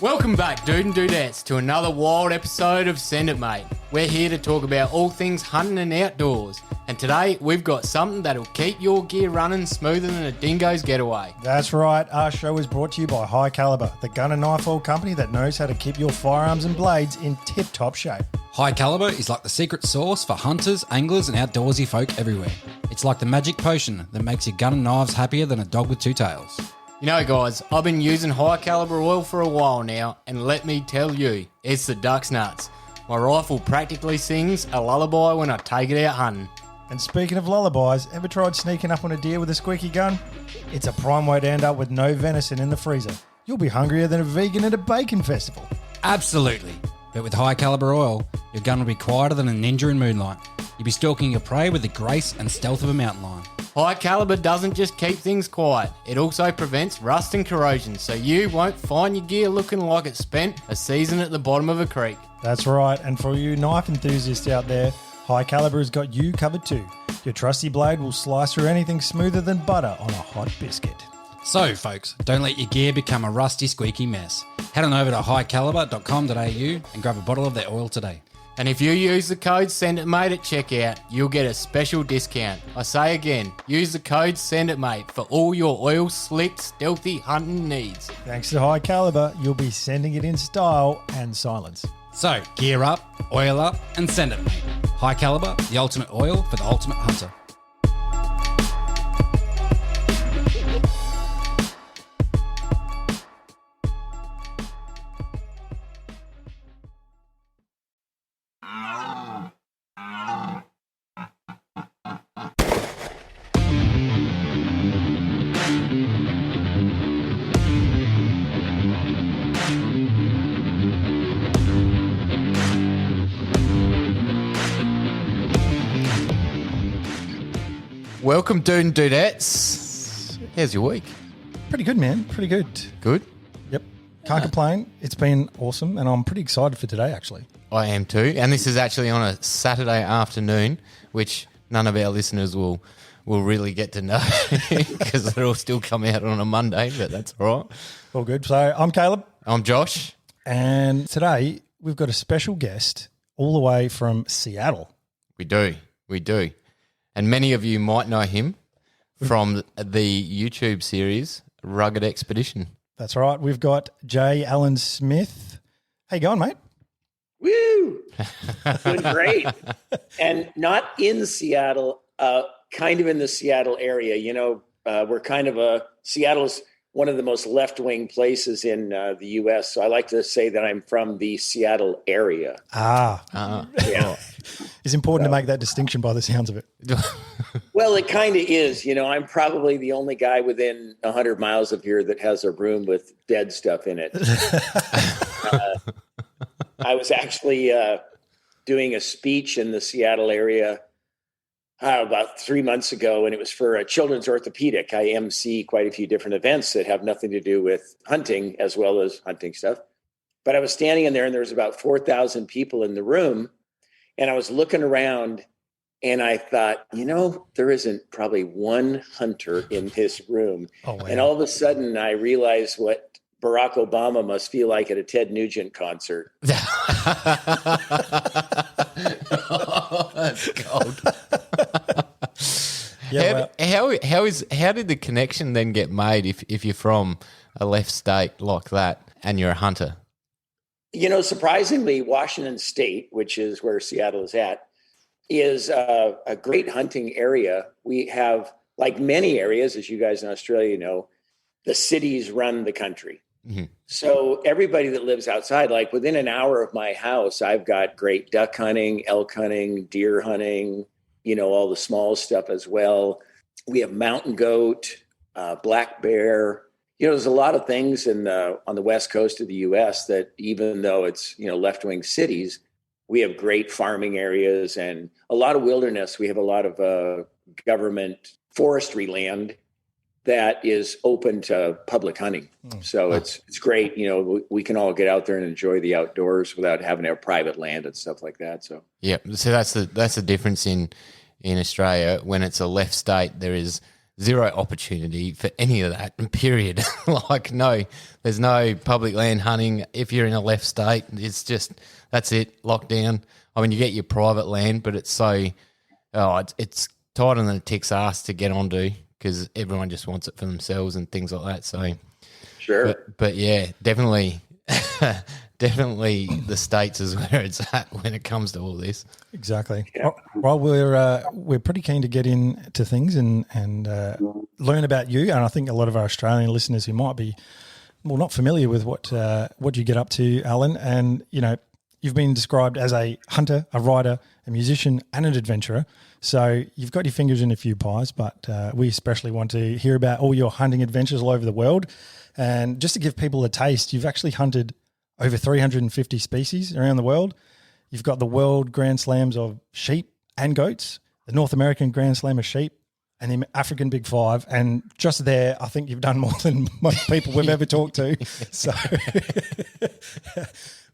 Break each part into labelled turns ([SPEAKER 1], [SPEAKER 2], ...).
[SPEAKER 1] Welcome back, dude and dudettes, to another wild episode of Send It Mate. We're here to talk about all things hunting and outdoors. And today, we've got something that'll keep your gear running smoother than a dingo's getaway.
[SPEAKER 2] That's right. Our show is brought to you by High Caliber, the gun and knife oil company that knows how to keep your firearms and blades in tip-top shape.
[SPEAKER 3] High Caliber is like the secret sauce for hunters, anglers, and outdoorsy folk everywhere. It's like the magic potion that makes your gun and knives happier than a dog with two tails.
[SPEAKER 1] You know, guys, I've been using High Caliber oil for a while now, and let me tell you, it's the duck's nuts. My rifle practically sings a lullaby when I take it out hunting.
[SPEAKER 2] And speaking of lullabies, ever tried sneaking up on a deer with a squeaky gun? It's a prime way to end up with no venison in the freezer. You'll be hungrier than a vegan at a bacon festival.
[SPEAKER 3] Absolutely. But with High Caliber oil, your gun will be quieter than a ninja in moonlight. You'll be stalking your prey with the grace and stealth of a mountain lion.
[SPEAKER 1] High Caliber doesn't just keep things quiet, it also prevents rust and corrosion, so you won't find your gear looking like it spent a season at the bottom of a creek.
[SPEAKER 2] That's right, and for you knife enthusiasts out there, High Caliber has got you covered too. Your trusty blade will slice through anything smoother than butter on a hot biscuit.
[SPEAKER 3] So, folks, don't let your gear become a rusty, squeaky mess. Head on over to highcaliber.com.au and grab a bottle of their oil today.
[SPEAKER 1] And if you use the code SENDITMATE at checkout, you'll get a special discount. I say again, use the code SENDITMATE for all your oil slick, stealthy hunting needs.
[SPEAKER 2] Thanks to High Caliber, you'll be sending it in style and silence.
[SPEAKER 3] So, gear up, oil up, and send it, mate. High Caliber, the ultimate oil for the ultimate hunter.
[SPEAKER 1] Welcome, dude and dudettes. How's your week?
[SPEAKER 2] Pretty good, man. Pretty good.
[SPEAKER 1] Good?
[SPEAKER 2] Yep. Can't complain. It's been awesome, and I'm pretty excited for today, actually.
[SPEAKER 1] I am too. And this is actually on a Saturday afternoon, which none of our listeners will really get to know because it'll still come out on a Monday, but that's all right.
[SPEAKER 2] All good. So I'm Caleb.
[SPEAKER 1] I'm Josh.
[SPEAKER 2] And today we've got a special guest all the way from Seattle.
[SPEAKER 1] We do. And many of you might know him from the YouTube series Rugged Expedition.
[SPEAKER 2] That's right. We've got J. Alan Smith. How you going, mate?
[SPEAKER 4] Woo! Doing great. And not in Seattle, kind of in the Seattle area. You know, we're kind of Seattle's one of the most left-wing places in the U.S., so I like to say that I'm from the Seattle area.
[SPEAKER 2] Yeah. It's important to make that distinction by the sounds of it.
[SPEAKER 4] Well, it kind of is. You know, I'm probably the only guy within 100 miles of here that has a room with dead stuff in it. I was actually doing a speech in the Seattle area about 3 months ago, and it was for a children's orthopedic. I MC quite a few different events that have nothing to do with hunting as well as hunting stuff. But I was standing in there, and there was about 4,000 people in the room, and I was looking around, and I thought, you know, there isn't probably one hunter in this room.
[SPEAKER 2] Oh, wow.
[SPEAKER 4] And all of a sudden, I realized what Barack Obama must feel like at a Ted Nugent concert.
[SPEAKER 1] Oh, that's cold.
[SPEAKER 2] Yeah,
[SPEAKER 1] how did the connection then get made if you're from a left state like that and you're a hunter?
[SPEAKER 4] You know, surprisingly, Washington State, which is where Seattle is at, is a great hunting area. We have, like many areas, as you guys in Australia know, the cities run the country. Mm-hmm. So everybody that lives outside, like within an hour of my house, I've got great duck hunting, elk hunting, deer hunting, you know, all the small stuff as well. We have mountain goat, black bear. You know, there's a lot of things on the west coast of the U.S. that even though it's, you know, left-wing cities, we have great farming areas and a lot of wilderness. We have a lot of government forestry land that is open to public hunting. So it's great. You know, we can all get out there and enjoy the outdoors without having to have private land and stuff like that. So yeah,
[SPEAKER 1] so that's the difference in Australia. When it's a left state, there's zero opportunity for any of that, period. Like, no, there's no public land hunting. If you're in a left state, it's just, that's it, locked down. I mean, you get your private land, but it's it's tighter than a tick's ass to get onto because everyone just wants it for themselves and things like that. So,
[SPEAKER 4] Sure.
[SPEAKER 1] but yeah, definitely, definitely the States is where it's at when it comes to all this.
[SPEAKER 2] Exactly.
[SPEAKER 4] Yeah.
[SPEAKER 2] Well, we're pretty keen to get into things and learn about you, and I think a lot of our Australian listeners who might be not familiar with what you get up to, Alan, and you've been described as a hunter, a writer, a musician, and an adventurer. So you've got your fingers in a few pies, but we especially want to hear about all your hunting adventures all over the world. And just to give people a taste, you've actually hunted over 350 species around the world. You've got the World Grand Slams of sheep and goats, the North American Grand Slam of sheep, and the African Big Five. And just there, I think you've done more than most people we've ever talked to. So,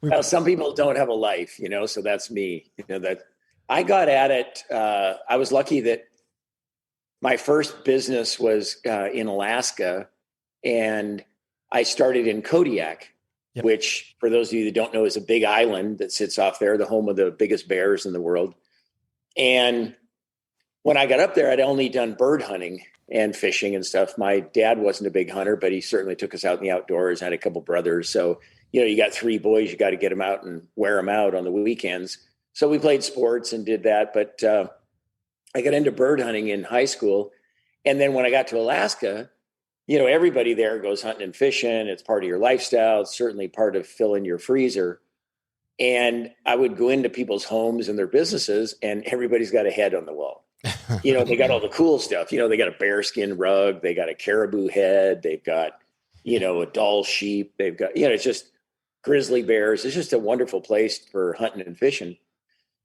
[SPEAKER 4] well, some people don't have a life, so that's me. That I got at it. I was lucky that my first business was in Alaska, and I started in Kodiak. Yep. Which, for those of you that don't know, is a big island that sits off there, the home of the biggest bears in the world. And when I got up there, I'd only done bird hunting and fishing and stuff. My dad wasn't a big hunter, but he certainly took us out in the outdoors. I had a couple brothers. So, you got 3 boys, you got to get them out and wear them out on the weekends. So we played sports and did that. But I got into bird hunting in high school. And then when I got to Alaska, everybody there goes hunting and fishing. It's part of your lifestyle. It's certainly part of filling your freezer. And I would go into people's homes and their businesses, and everybody's got a head on the wall. They got all the cool stuff. They got a bearskin rug. They got a caribou head. They've got, a doll sheep. They've got, it's just grizzly bears. It's just a wonderful place for hunting and fishing.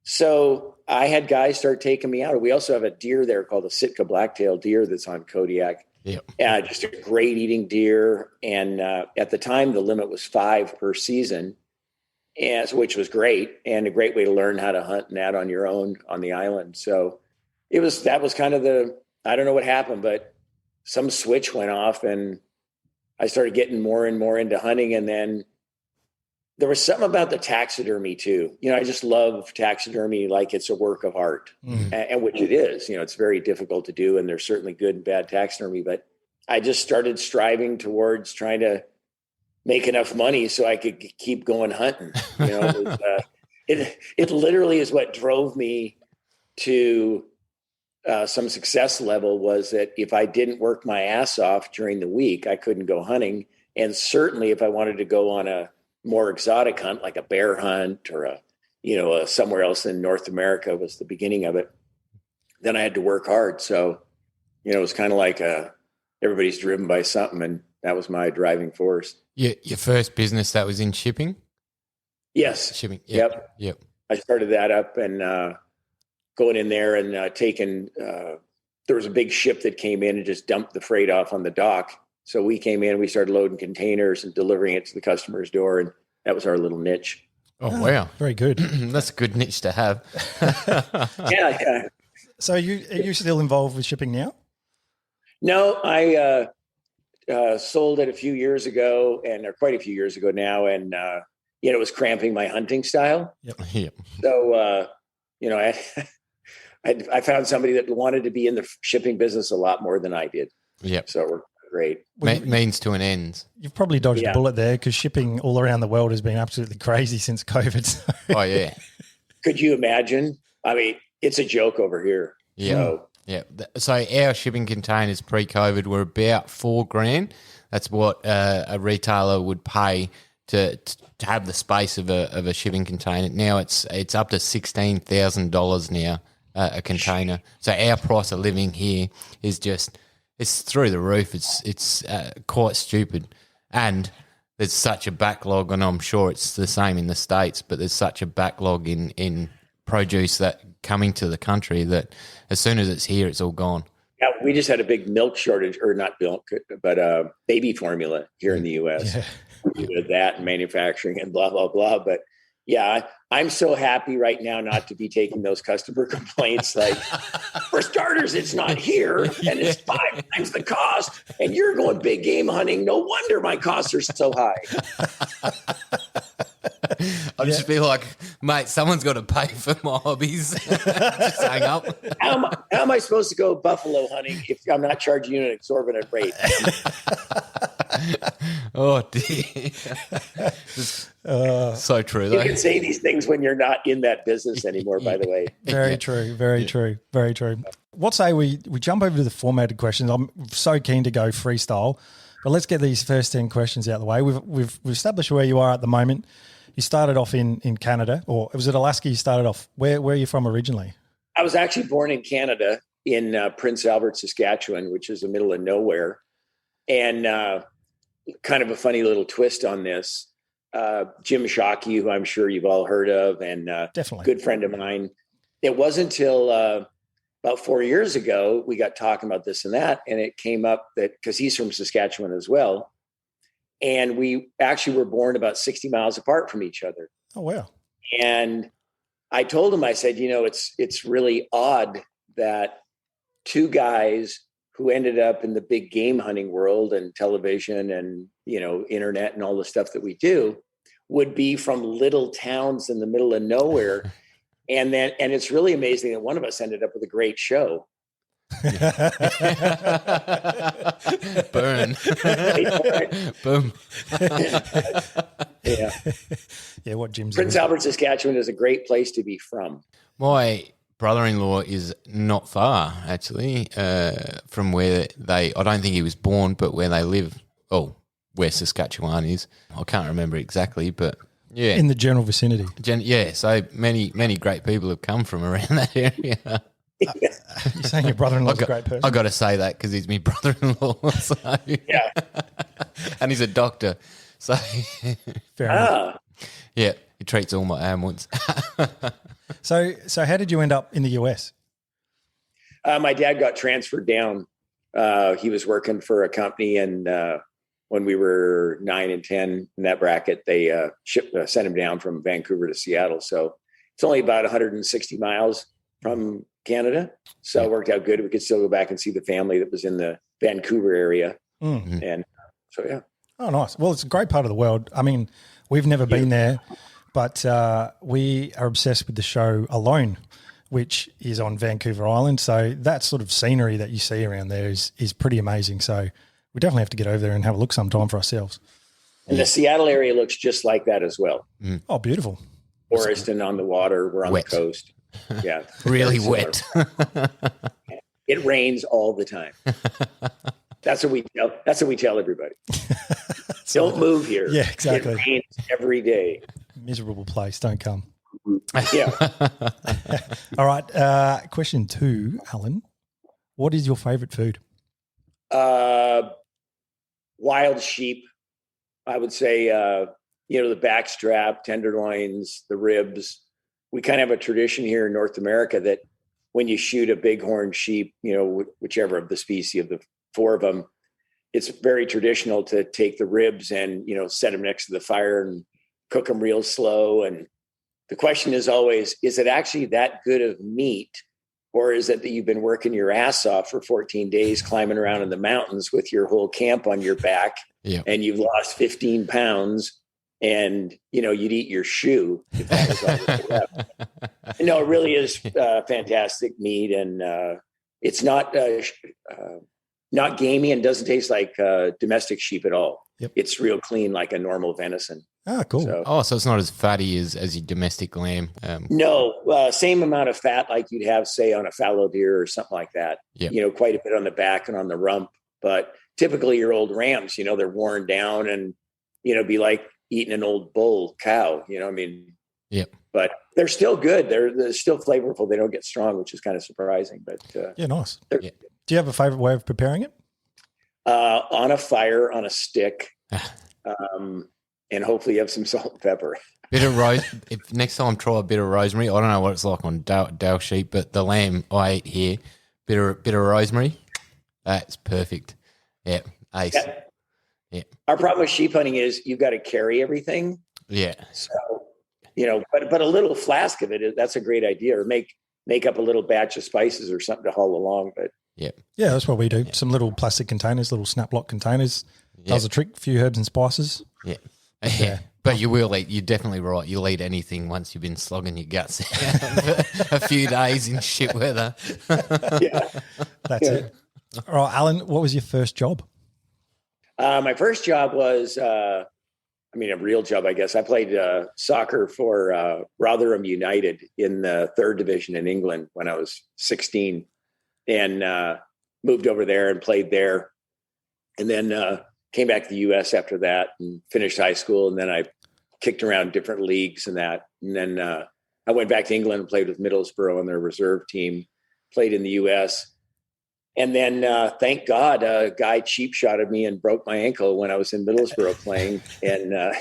[SPEAKER 4] So I had guys start taking me out. We also have a deer there called the Sitka blacktail deer that's on Kodiak.
[SPEAKER 1] Yep.
[SPEAKER 4] Just a great eating deer. And at the time, the limit was 5 per season, which was great and a great way to learn how to hunt and that on your own on the island. So that was kind of I don't know what happened, but some switch went off and I started getting more and more into hunting. And then there was something about the taxidermy too. I just love taxidermy like it's a work of art, and which it is. It's very difficult to do, and there's certainly good and bad taxidermy. But I just started striving towards trying to make enough money so I could keep going hunting. It literally is what drove me to some success level. Was that if I didn't work my ass off during the week, I couldn't go hunting, and certainly if I wanted to go on a more exotic hunt, like a bear hunt or a somewhere else in North America was the beginning of it, then I had to work hard. So, it was kind of like everybody's driven by something, and that was my driving force.
[SPEAKER 1] Yeah, your first business that was in shipping?
[SPEAKER 4] Yes.
[SPEAKER 1] Shipping.
[SPEAKER 4] Yep. I started that up and going in there and taking, there was a big ship that came in and just dumped the freight off on the dock. So we came in, we started loading containers and delivering it to the customer's door, and that was our little niche.
[SPEAKER 1] Oh, wow.
[SPEAKER 2] Very good.
[SPEAKER 1] That's a good niche to have.
[SPEAKER 4] Yeah.
[SPEAKER 2] So are you still involved with shipping now?
[SPEAKER 4] No, I sold it a few years ago, or quite a few years ago now, and it was cramping my hunting style.
[SPEAKER 1] Yep.
[SPEAKER 4] So, I found somebody that wanted to be in the shipping business a lot more than I did.
[SPEAKER 1] Yep.
[SPEAKER 4] So we're great.
[SPEAKER 1] Means to an end.
[SPEAKER 2] You've probably dodged a bullet there because shipping all around the world has been absolutely crazy since COVID. So.
[SPEAKER 1] Oh, yeah.
[SPEAKER 4] Could you imagine? I mean, it's a joke over here.
[SPEAKER 1] Yeah.
[SPEAKER 4] So.
[SPEAKER 1] Yeah. So our shipping containers pre-COVID were about $4,000. That's what a retailer would pay to have the space of a shipping container. Now it's up to $16,000 now a container. So our price of living here is just it's through the roof. It's quite stupid, and there's such a backlog, and I'm sure it's the same in the States. But there's such a backlog in produce that coming to the country that as soon as it's here, it's all gone.
[SPEAKER 4] Yeah, we just had a big milk shortage, or not milk, but baby formula here in the U.S. Yeah. We did that and manufacturing and blah, blah, blah. But, Yeah, I'm so happy right now not to be taking those customer complaints. Like, for starters, it's not here and it's 5 times the cost. And you're going big game hunting. No wonder my costs are so high.
[SPEAKER 1] I'll just be like, mate, someone's got to pay for my hobbies. Just hang up.
[SPEAKER 4] How am I supposed to go buffalo hunting if I'm not charging you an exorbitant rate?
[SPEAKER 1] Oh, dear. So true,
[SPEAKER 4] You
[SPEAKER 1] though.
[SPEAKER 4] can say these things when you're not in that business anymore, by the way.
[SPEAKER 2] Very true. Very true. Very true. What say we jump over to the formatted questions? I'm so keen to go freestyle, but let's get these first 10 questions out of the way. We've established where you are at the moment. You started off in Canada, or was it Alaska you started off? Where are you from originally?
[SPEAKER 4] I was actually born in Canada, in Prince Albert, Saskatchewan, which is the middle of nowhere. And kind of a funny little twist on this. Jim Shockey, who I'm sure you've all heard of, and
[SPEAKER 2] Definitely
[SPEAKER 4] good friend of mine. It wasn't until about 4 years ago we got talking about this and that, and it came up that because he's from Saskatchewan as well, and we actually were born about 60 miles apart from each other.
[SPEAKER 2] Oh, wow.
[SPEAKER 4] And I told him, I said, it's really odd that two guys who ended up in the big game hunting world and television and, internet and all the stuff that we do would be from little towns in the middle of nowhere. And it's really amazing that one of us ended up with a great show.
[SPEAKER 1] Burn. Boom.
[SPEAKER 4] Yeah.
[SPEAKER 2] Yeah, what Jim's
[SPEAKER 4] Prince Albert, Saskatchewan is a great place to be from.
[SPEAKER 1] My brother-in-law is not far, actually, from where I don't think he was born, but where they live. Oh, where Saskatchewan is. I can't remember exactly, but yeah.
[SPEAKER 2] in the general vicinity.
[SPEAKER 1] Yeah, so many great people have come from around that area.
[SPEAKER 2] You're saying your brother-in-law's a great person?
[SPEAKER 1] I got to say that because he's my brother-in-law. So.
[SPEAKER 4] Yeah.
[SPEAKER 1] And he's a doctor. So,
[SPEAKER 2] Fair enough.
[SPEAKER 1] Yeah, he treats all my ailments.
[SPEAKER 2] So how did you end up in the US?
[SPEAKER 4] My dad got transferred down. He was working for a company, and when we were 9 and 10 in that bracket, they sent him down from Vancouver to Seattle. So it's only about 160 miles from Canada. So it worked out good. We could still go back and see the family that was in the Vancouver area.
[SPEAKER 2] Mm-hmm.
[SPEAKER 4] And so, yeah.
[SPEAKER 2] Oh, nice. Well, it's a great part of the world. I mean, we've never been there, but we are obsessed with the show Alone, which is on Vancouver Island. So that sort of scenery that you see around there is pretty amazing. So we definitely have to get over there and have a look sometime for ourselves.
[SPEAKER 4] And the Seattle area looks just like that as well.
[SPEAKER 2] Mm. Oh, beautiful.
[SPEAKER 4] Forest and on the water. We're on
[SPEAKER 1] Wet.
[SPEAKER 4] the coast. Yeah.
[SPEAKER 1] Really wet.
[SPEAKER 4] It rains all the time. That's what we tell everybody. Don't move here.
[SPEAKER 2] Yeah, exactly.
[SPEAKER 4] It rains every day.
[SPEAKER 2] Miserable place. Don't come.
[SPEAKER 4] Yeah.
[SPEAKER 2] All right. Question 2, Alan. What is your favorite food?
[SPEAKER 4] Wild sheep. I would say, the backstrap, tenderloins, the ribs. We kind of have a tradition here in North America that when you shoot a bighorn sheep, whichever of the species of the 4 of them, it's very traditional to take the ribs and, set them next to the fire and cook them real slow. And the question is always, is it actually that good of meat? Or is it that you've been working your ass off for 14 days, climbing around in the mountains with your whole camp on your back, and you've lost 15 pounds and, you'd eat your shoe if that was all that was left. No, it really is fantastic meat. And it's not gamey and doesn't taste like domestic sheep at all.
[SPEAKER 2] Yep.
[SPEAKER 4] It's real clean, like a normal venison.
[SPEAKER 2] Ah, cool.
[SPEAKER 1] So it's not as fatty as your domestic lamb.
[SPEAKER 4] No, same amount of fat like you'd have, say, on a fallow deer or something like that.
[SPEAKER 1] Yep.
[SPEAKER 4] Quite a bit on the back and on the rump. But typically your old rams, they're worn down and, be like eating an old bull cow,
[SPEAKER 1] Yep.
[SPEAKER 4] But they're still good. They're still flavorful. They don't get strong, which is kind of surprising. But
[SPEAKER 2] yeah, nice.
[SPEAKER 1] Yeah.
[SPEAKER 2] Do you have a favorite way of preparing it?
[SPEAKER 4] On a fire, on a stick. And hopefully you have some salt and pepper.
[SPEAKER 1] Bit of rose. If next time try a bit of rosemary. I don't know what it's like on Dale sheep, but the lamb I eat here, bit of rosemary. That's perfect. Yeah, ace. Yeah.
[SPEAKER 4] Our problem with sheep hunting is you've got to carry everything.
[SPEAKER 1] Yeah.
[SPEAKER 4] So but a little flask of it, that's a great idea. Or make up a little batch of spices or something to haul along. But
[SPEAKER 2] yeah, that's what we do. Yeah. Some little plastic containers, little snap lock containers. Does a trick. A few herbs and spices.
[SPEAKER 1] Yeah. Yeah. But you will eat. You're definitely right. You'll eat anything once you've been slogging your guts out for a few days in shit weather.
[SPEAKER 4] Yeah,
[SPEAKER 2] that's it. All right, Alan, what was your first job?
[SPEAKER 4] My first job was, a real job, I guess. I played soccer for Rotherham United in the 3rd division in England when I was 16, and moved over there and played there, and then came back to the U.S. after that and finished high school. And then I kicked around different leagues and that. And then I went back to England and played with Middlesbrough on their reserve team, played in the U.S. And then, thank God, a guy cheap shotted me and broke my ankle when I was in Middlesbrough playing. And I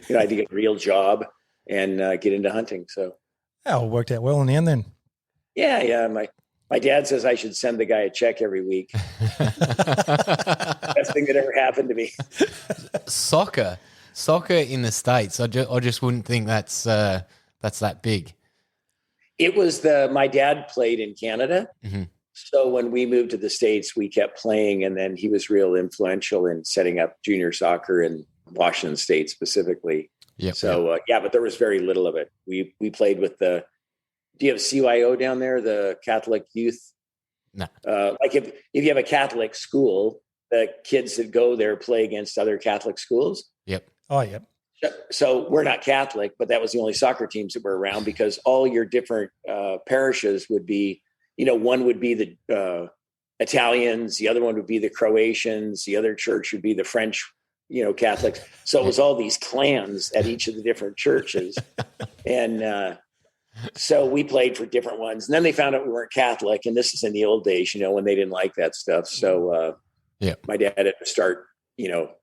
[SPEAKER 4] had to get a real job and get into hunting. So,
[SPEAKER 2] it worked out well in the end then.
[SPEAKER 4] Yeah. My dad says I should send the guy a check every week. Best thing that ever happened to me.
[SPEAKER 1] Soccer in the States. I just wouldn't think that's that big.
[SPEAKER 4] It was my dad played in Canada. Mm-hmm. So when we moved to the States, we kept playing, and then he was real influential in setting up junior soccer in Washington State specifically.
[SPEAKER 1] Yep.
[SPEAKER 4] So but there was very little of it. We played with do you have CYO down there, the Catholic youth?
[SPEAKER 1] No.
[SPEAKER 4] Like if you have a Catholic school, the kids that go there play against other Catholic schools.
[SPEAKER 1] Yep.
[SPEAKER 2] Oh, yep.
[SPEAKER 4] So we're not Catholic, but that was the only soccer teams that were around, because all your different parishes would be, one would be the Italians, the other one would be the Croatians, the other church would be the French, Catholics. So it was all these clans at each of the different churches. And so we played for different ones. And then they found out we weren't Catholic. And this is in the old days, when they didn't like that stuff. So my dad had to start,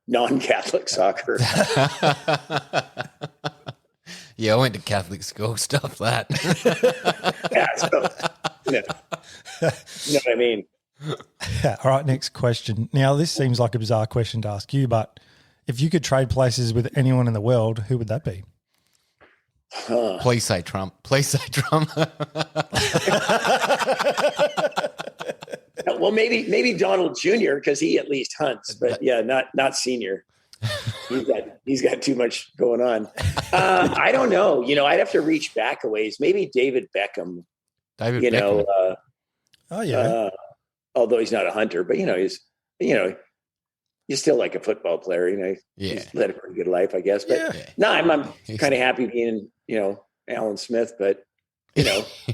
[SPEAKER 4] non-Catholic soccer.
[SPEAKER 1] Yeah, I went to Catholic school, stuff that.
[SPEAKER 4] Yeah, so, you know what I mean?
[SPEAKER 2] Yeah. All right, next question. Now, this seems like a bizarre question to ask you, but if you could trade places with anyone in the world, who would that be?
[SPEAKER 1] Please say Trump.
[SPEAKER 4] Well, maybe Donald Jr., because he at least hunts, but not Senior. He's got too much going on. I don't know. I'd have to reach back a ways. Maybe David Beckham.
[SPEAKER 1] Beckham.
[SPEAKER 4] Although he's not a hunter, but he's still like a football player. He's led a pretty good life, I guess. But I'm kind of happy being Alan Smith. But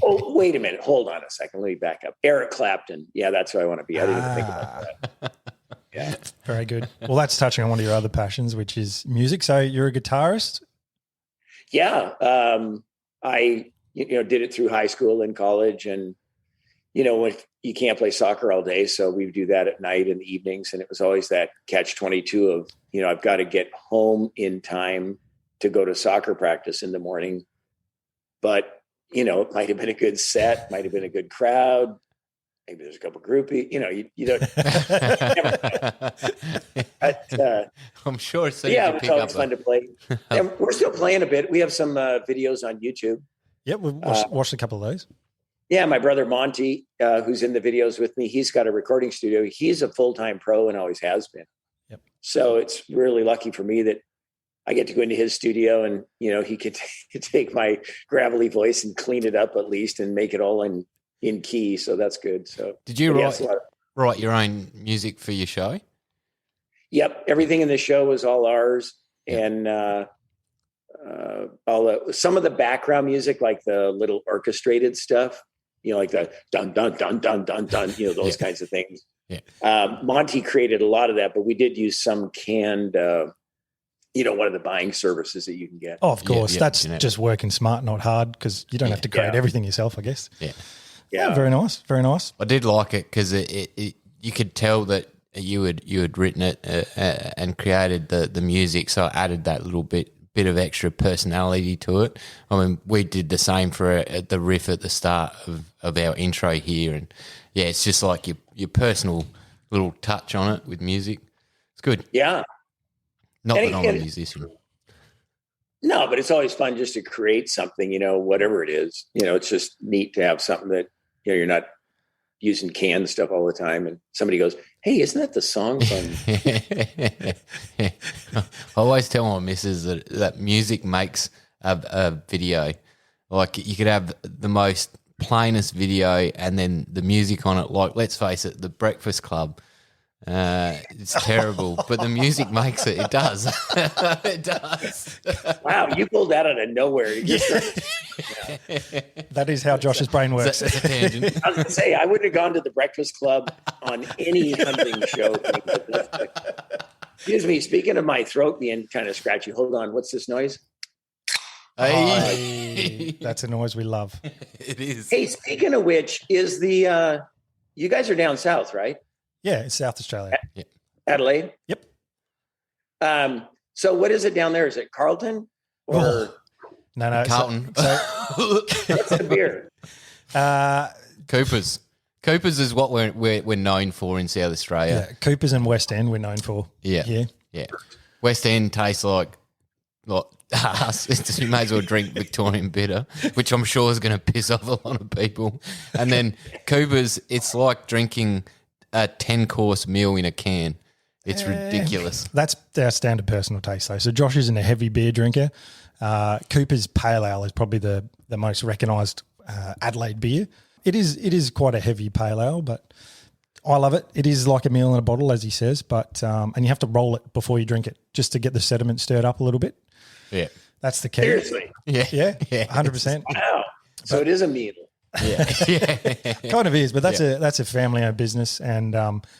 [SPEAKER 4] oh, wait a minute, hold on a second, let me back up. Eric Clapton, that's who I want to be. I didn't even think about that. Yeah,
[SPEAKER 2] very good. Well, that's touching on one of your other passions, which is music. So you're a guitarist.
[SPEAKER 4] Yeah, I did it through high school and college, and when you can't play soccer all day, so we do that at night and the evenings. And it was always that catch-22 of, I've got to get home in time to go to soccer practice in the morning. But, it might have been a good set, might have been a good crowd. Maybe there's a couple groupies, you don't. But,
[SPEAKER 1] I'm sure. So
[SPEAKER 4] it was always fun to play. And we're still playing a bit. We have some videos on YouTube.
[SPEAKER 2] Yeah, we've watched a couple of those.
[SPEAKER 4] Yeah, my brother Monty, who's in the videos with me, he's got a recording studio. He's a full-time pro and always has been.
[SPEAKER 2] Yep.
[SPEAKER 4] So it's really lucky for me that I get to go into his studio and, he could take my gravelly voice and clean it up at least and make it all in key. So that's good. So
[SPEAKER 1] did you write your own music for your show?
[SPEAKER 4] Yep. Everything in the show was all ours. Yep. And some of the background music, like the little orchestrated stuff, like the dun, dun, dun, dun, dun, dun, those kinds of things.
[SPEAKER 1] Yeah.
[SPEAKER 4] Monty created a lot of that, but we did use some canned, one of the buying services that you can get.
[SPEAKER 2] Oh, of course. That's just working smart, not hard, because you don't have to create everything yourself, I guess.
[SPEAKER 1] Yeah.
[SPEAKER 2] Yeah. Very nice. Very nice.
[SPEAKER 1] I did like it because you could tell that you had written it and created the music, so I added that little bit of extra personality to it. I mean, we did the same for the riff at the start of our intro here, and it's just like your personal little touch on it with music. It's good.
[SPEAKER 4] Yeah.
[SPEAKER 1] Not that I'm a musician.
[SPEAKER 4] No, but it's always fun just to create something, whatever it is. It's just neat to have something that, you're not using canned stuff all the time. And somebody goes, hey, isn't that the song from?
[SPEAKER 1] I always tell my missus that music makes a video. Like you could have the most plainest video and then the music on it, like, let's face it, The Breakfast Club. It's terrible, but the music makes it. It does. It does.
[SPEAKER 4] Wow, you pulled that out of nowhere. You just
[SPEAKER 2] That is how Josh's brain works.
[SPEAKER 1] That's a tangent.
[SPEAKER 4] I was going to say, I wouldn't have gone to the Breakfast Club on any hunting show. Excuse me, speaking of my throat being kind of scratchy, hold on. What's this noise?
[SPEAKER 1] Hey.
[SPEAKER 2] That's a noise we love.
[SPEAKER 1] It is.
[SPEAKER 4] Hey, speaking of which, is the you guys are down south, right?
[SPEAKER 2] Yeah, it's South Australia.
[SPEAKER 4] Adelaide?
[SPEAKER 2] Yep.
[SPEAKER 4] So what is it down there? Is it Carlton or
[SPEAKER 2] No.
[SPEAKER 1] Carlton.
[SPEAKER 4] what's the beer?
[SPEAKER 1] Coopers. Coopers is what we're known for in South Australia.
[SPEAKER 2] Yeah, Coopers and West End we're known for.
[SPEAKER 1] Yeah.
[SPEAKER 2] Yeah.
[SPEAKER 1] West End tastes like us. You may as well drink Victorian bitter, which I'm sure is going to piss off a lot of people. And then Coopers, it's like drinking a 10-course meal in a can. It's ridiculous.
[SPEAKER 2] That's our standard personal taste, though. So Josh isn't a heavy beer drinker. Cooper's Pale Ale is probably the most recognised Adelaide beer. It is quite a heavy pale ale, but I love it. It is like a meal in a bottle, as he says, but and you have to roll it before you drink it just to get the sediment stirred up a little bit.
[SPEAKER 1] Yeah.
[SPEAKER 2] That's the key.
[SPEAKER 4] Seriously?
[SPEAKER 2] Yeah, 100%.
[SPEAKER 4] Wow. So it is a meal.
[SPEAKER 1] Yeah.
[SPEAKER 2] Kind of is, but that's a family-owned business, and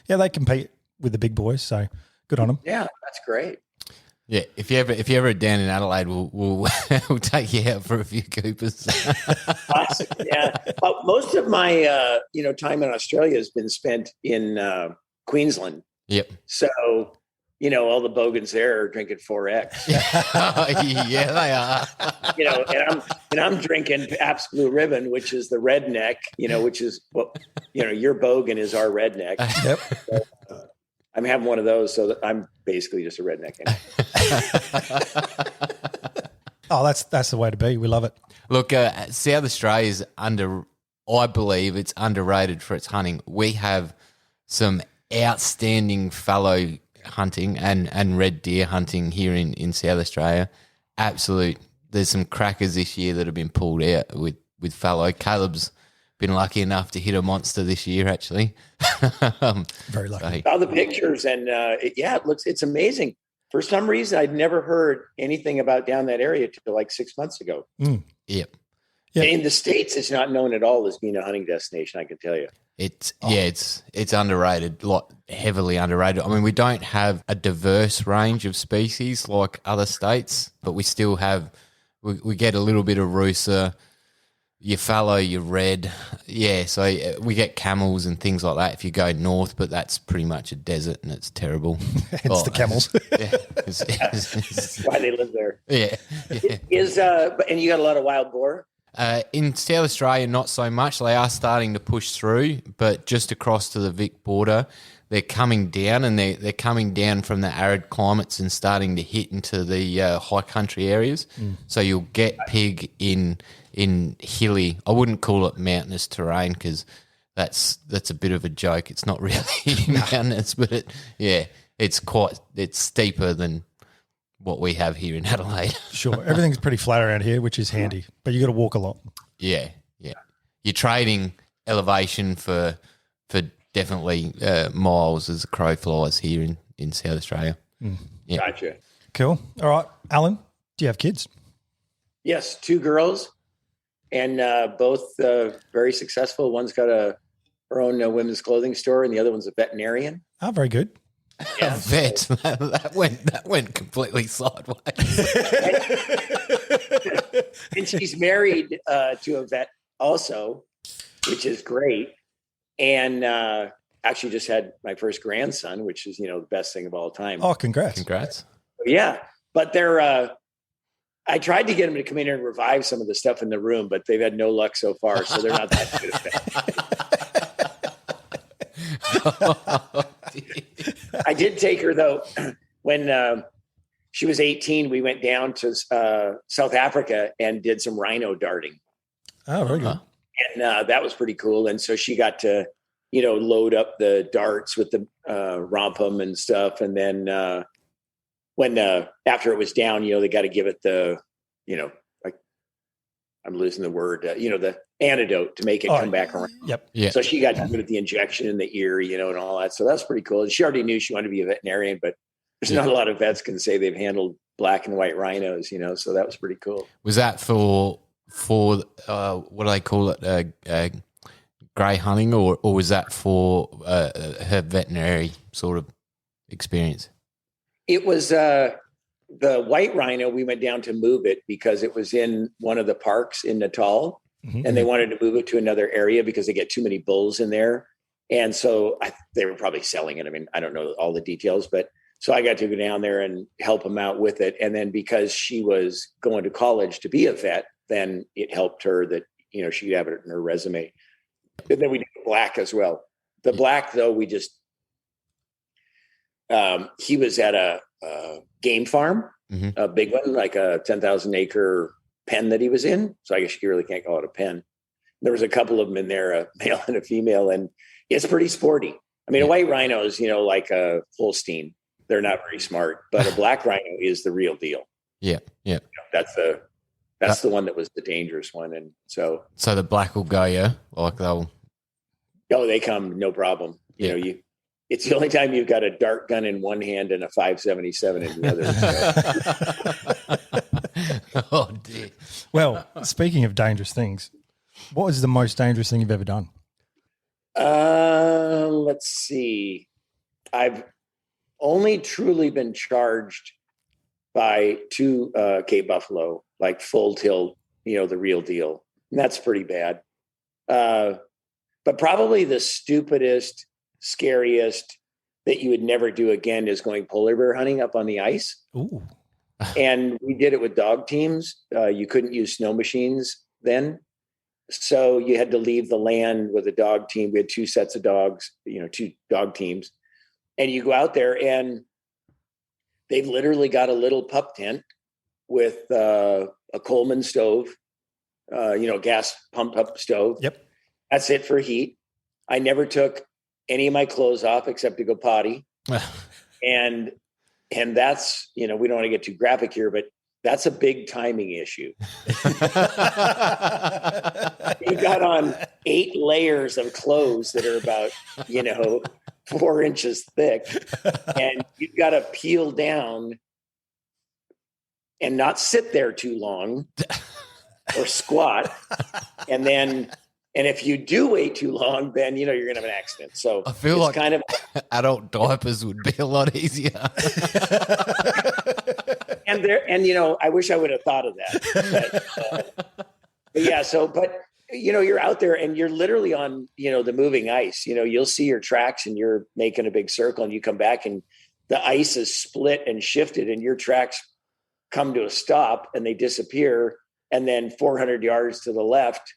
[SPEAKER 2] they compete with the big boys, so good on them.
[SPEAKER 4] Yeah, that's great.
[SPEAKER 1] Yeah, if you ever are down in Adelaide, we'll take you out for a few Coopers.
[SPEAKER 4] Awesome. Yeah. Well, most of my time in Australia has been spent in Queensland.
[SPEAKER 1] Yep.
[SPEAKER 4] So, all the bogans there are drinking 4X.
[SPEAKER 1] Yeah, they are.
[SPEAKER 4] And I'm drinking Pabst Blue Ribbon, which is the redneck, which is what your bogan is our redneck.
[SPEAKER 2] Yep.
[SPEAKER 4] So, I'm having one of those, so that I'm basically just a redneck.
[SPEAKER 2] Oh, that's the way to be. We love it.
[SPEAKER 1] Look, South Australia is I believe it's underrated for its hunting. We have some outstanding fallow hunting and red deer hunting here in South Australia. There's some crackers this year that have been pulled out with fallow. Caleb's been lucky enough to hit a monster this year, actually.
[SPEAKER 2] Very lucky.
[SPEAKER 4] Saw the pictures, and it's amazing. For some reason, I'd never heard anything about down that area till like 6 months ago.
[SPEAKER 2] Mm.
[SPEAKER 1] Yep.
[SPEAKER 2] Yeah.
[SPEAKER 4] In the States, it's not known at all as being a hunting destination, I can tell you.
[SPEAKER 1] It's underrated, heavily underrated. I mean, we don't have a diverse range of species like other states, but we still have. We get a little bit of rooster, your fallow, your red, so we get camels and things like that if you go north, but that's pretty much a desert and it's terrible.
[SPEAKER 2] It's the camels.
[SPEAKER 4] That's why they live there.
[SPEAKER 1] Yeah.
[SPEAKER 4] And you got a lot of wild boar?
[SPEAKER 1] In South Australia, not so much. They are starting to push through, but just across to the Vic border, they're coming down, and they're coming down from the arid climates and starting to hit into the high country areas. So you'll get pig in hilly. I wouldn't call it mountainous terrain because that's a bit of a joke. It's not really mountainous, but it's steeper than what we have here in Adelaide.
[SPEAKER 2] Sure. Everything's pretty flat around here, which is handy, but you got to walk a lot.
[SPEAKER 1] Yeah. You're trading elevation for definitely miles as a crow flies here in South Australia. Yeah.
[SPEAKER 4] Gotcha.
[SPEAKER 2] Cool. All right. Alan, do you have kids?
[SPEAKER 4] Yes, 2 girls, and both very successful. One's got her own women's clothing store, and the other one's a veterinarian.
[SPEAKER 2] Oh, very good.
[SPEAKER 1] A vet. that went completely sideways.
[SPEAKER 4] And she's married to a vet also, which is great. And actually just had my first grandson, which is, the best thing of all time.
[SPEAKER 2] Oh, congrats.
[SPEAKER 4] Yeah. But I tried to get them to come in here and revive some of the stuff in the room, but they've had no luck so far. So they're not that good at that. I did take her though, when she was 18, we went down to South Africa and did some rhino darting.
[SPEAKER 2] Oh, very good.
[SPEAKER 4] And that was pretty cool. And so she got to, load up the darts with the rompum and stuff. And then when after it was down, they got to give it the, like I'm losing the word, the antidote to make it come back around.
[SPEAKER 2] Yep.
[SPEAKER 1] Yeah.
[SPEAKER 4] So she got to put the injection in the ear, and all that. So that's pretty cool. And she already knew she wanted to be a veterinarian, but there's not a lot of vets can say they've handled black and white rhinos, so that was pretty cool.
[SPEAKER 1] Was that for what do they call it, grey hunting, or was that for her veterinary sort of experience?
[SPEAKER 4] It was the white rhino. We went down to move it because it was in one of the parks in Natal, and they wanted to move it to another area because they get too many bulls in there. And so they were probably selling it. I mean, I don't know all the details, but so I got to go down there and help them out with it. And then because she was going to college to be a vet, then it helped her that, she'd have it in her resume. And then we did black as well. The black, though, we just, he was at a game farm, a big one, like a 10,000 acre pen that he was in. So I guess you really can't call it a pen. There was a couple of them in there, a male and a female, and it's pretty sporty. I mean, a white rhino is, like a Holstein. They're not very smart, but a black rhino is the real deal.
[SPEAKER 1] Yeah. Yeah.
[SPEAKER 4] That's the one that was the dangerous one. And so
[SPEAKER 1] the black will go, yeah? Like
[SPEAKER 4] they come, no problem. It's the only time you've got a dart gun in one hand and a 5.77 in the
[SPEAKER 1] other. Oh, dear.
[SPEAKER 2] Well, speaking of dangerous things, what was the most dangerous thing you've ever done?
[SPEAKER 4] Let's see. I've only truly been charged by 2 Cape Buffalo, like full tilt, the real deal. And that's pretty bad. But probably the stupidest, scariest that you would never do again is going polar bear hunting up on the ice.
[SPEAKER 2] Ooh.
[SPEAKER 4] And we did it with dog teams. You couldn't use snow machines then. So you had to leave the land with a dog team. We had 2 sets of dogs, 2 dog teams. And you go out there and they've literally got a little pup tent with a Coleman stove, gas pumped up stove.
[SPEAKER 2] Yep.
[SPEAKER 4] That's it for heat. I never took any of my clothes off except to go potty. and that's, we don't want to get too graphic here, but that's a big timing issue. You got on 8 layers of clothes that are about, 4 inches thick, and you've got to peel down and not sit there too long or squat. And if you do wait too long, then, you're going to have an accident. So
[SPEAKER 1] I feel like
[SPEAKER 4] kind of
[SPEAKER 1] adult diapers would be a lot easier.
[SPEAKER 4] and I wish I would have thought of that. But yeah. So, but you're out there and you're literally on, the moving ice. You'll see your tracks and you're making a big circle and you come back and the ice is split and shifted and your tracks come to a stop and they disappear. And then 400 yards to the left,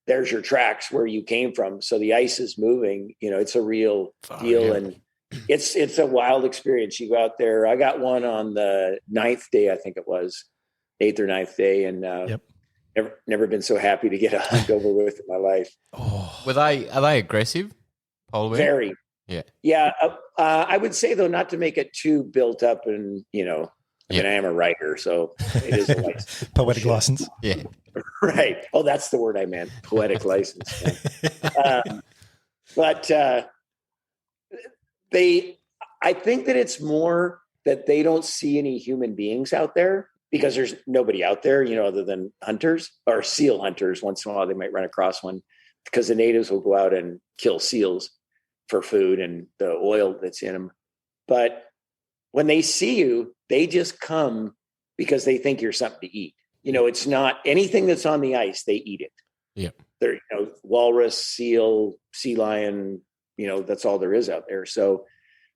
[SPEAKER 4] there's your tracks where you came from. So the ice is moving, it's a real deal. Yeah. And it's a wild experience. You go out there. I got one on the 9th day, I think it was 8th or 9th day. And never been so happy to get a hunt over with in my life.
[SPEAKER 1] Oh. Are they aggressive? Polar bear?
[SPEAKER 4] Very.
[SPEAKER 1] Yeah.
[SPEAKER 4] Yeah. I would say though, not to make it too built up and, I mean, I am a writer, so it is a license.
[SPEAKER 2] Poetic license.
[SPEAKER 1] Yeah.
[SPEAKER 4] Right. Oh, that's the word I meant. Poetic license. But I think that it's more that they don't see any human beings out there because there's nobody out there, other than hunters or seal hunters. Once in a while, they might run across one because the natives will go out and kill seals for food and the oil that's in them. But when they see you, they just come because they think you're something to eat. It's not anything that's on the ice, they eat it.
[SPEAKER 1] Yeah.
[SPEAKER 4] They're, walrus, seal, sea lion, that's all there is out there. So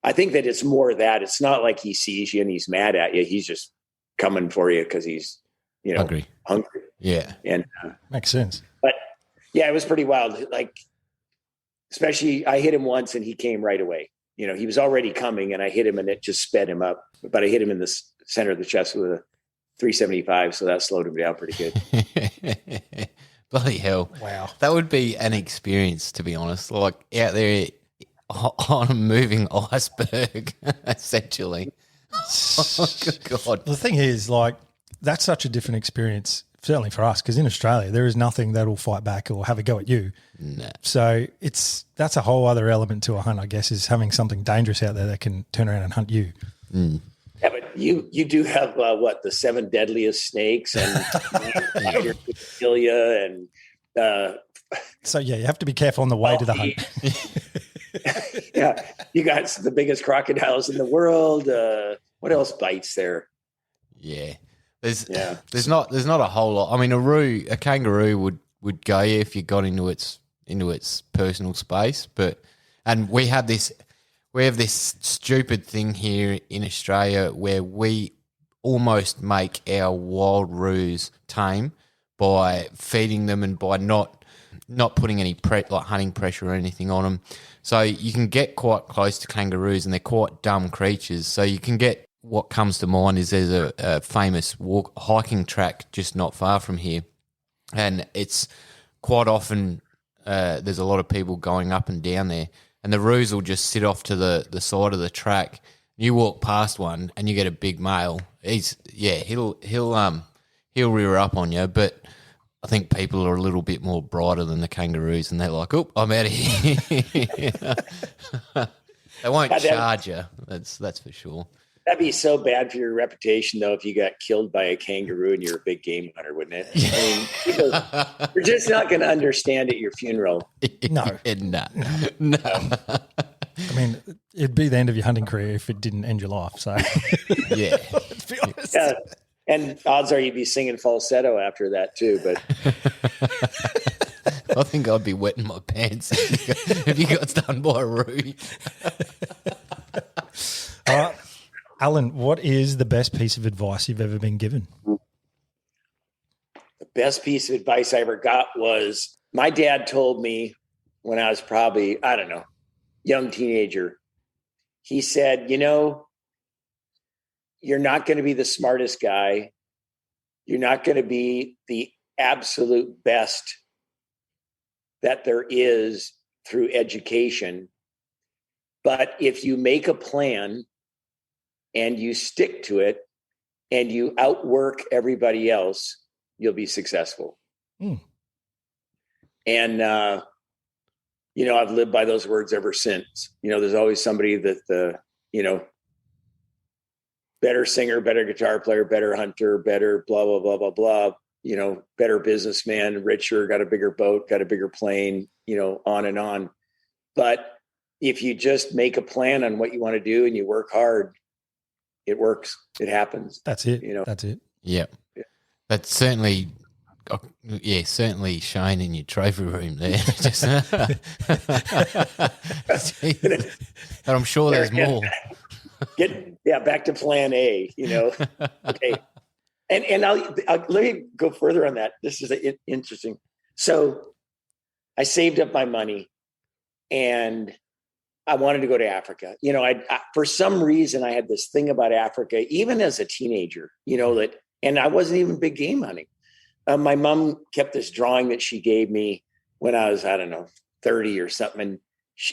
[SPEAKER 4] I think that it's more that it's not like he sees you and he's mad at you. He's just coming for you because he's, hungry.
[SPEAKER 1] Yeah.
[SPEAKER 4] And
[SPEAKER 2] makes sense.
[SPEAKER 4] But yeah, it was pretty wild. Like, especially I hit him once and he came right away. he was already coming, and I hit him, and it just sped him up. But I hit him in the center of the chest with a 375, so that slowed him down pretty good.
[SPEAKER 1] Bloody hell.
[SPEAKER 2] Wow.
[SPEAKER 1] That would be an experience, to be honest. Like out there on a moving iceberg, essentially. Oh, good God.
[SPEAKER 2] The thing is, like, that's such a different experience, certainly for us, because in Australia, there is nothing that'll fight back or have a go at you.
[SPEAKER 1] No.
[SPEAKER 2] So that's a whole other element to a hunt, I guess, is having something dangerous out there that can turn around and hunt you.
[SPEAKER 1] Mm.
[SPEAKER 4] Yeah, but you do have the 7 deadliest snakes and kill you, and
[SPEAKER 2] so yeah, you have to be careful on the way to the hunt.
[SPEAKER 4] Yeah, you got the biggest crocodiles in the world. What else bites there?
[SPEAKER 1] Yeah. There's not a whole lot. I mean, a kangaroo would go you if you got into its personal space, and we have this stupid thing here in Australia where we almost make our wild roos tame by feeding them and by not putting any hunting pressure or anything on them. So you can get quite close to kangaroos, and they're quite dumb creatures. So you can get, what comes to mind is there's a famous hiking track just not far from here, and it's quite often there's a lot of people going up and down there, and the roos will just sit off to the side of the track. You walk past one, and you get a big male. He'll rear up on you, but I think people are a little bit more brighter than the kangaroos, and they're like, "Oh, I'm out of here." They won't charge you. That's for sure.
[SPEAKER 4] That'd be so bad for your reputation, though, if you got killed by a kangaroo and you're a big game hunter, wouldn't it? I mean, people, you're just not going to understand at your funeral.
[SPEAKER 2] No.
[SPEAKER 1] No.
[SPEAKER 2] I mean, it'd be the end of your hunting career if it didn't end your life. So,
[SPEAKER 1] Yeah.
[SPEAKER 2] let's be honest.
[SPEAKER 4] Yeah. And odds are you'd be singing falsetto after that, too. But
[SPEAKER 1] I think I'd be wetting my pants if you got done by a roo.
[SPEAKER 2] All right. Alan, what is the best piece of advice you've ever been given?
[SPEAKER 4] the best piece of advice I ever got was my dad told me when I was probably, I don't know, young teenager. He said, you're not going to be the smartest guy. You're not going to be the absolute best that there is through education. But if you make a plan and you stick to it and you outwork everybody else, you'll be successful.
[SPEAKER 2] Mm.
[SPEAKER 4] And, I've lived by those words ever since. There's always somebody that, better singer, better guitar player, better hunter, better blah, blah, blah, blah, blah, better businessman, richer, got a bigger boat, got a bigger plane, on and on. But if you just make a plan on what you want to do and you work hard, it works. It happens.
[SPEAKER 2] That's it. That's it.
[SPEAKER 1] Yeah. That's certainly, certainly shine in your trophy room there. But I'm sure there's more.
[SPEAKER 4] Back to plan A, Okay. And I'll let me go further on that. This is interesting. So I saved up my money and I wanted to go to Africa. I for some reason I had this thing about Africa, even as a teenager, and I wasn't even big game hunting. My mom kept this drawing that she gave me when I was, 30 or something. And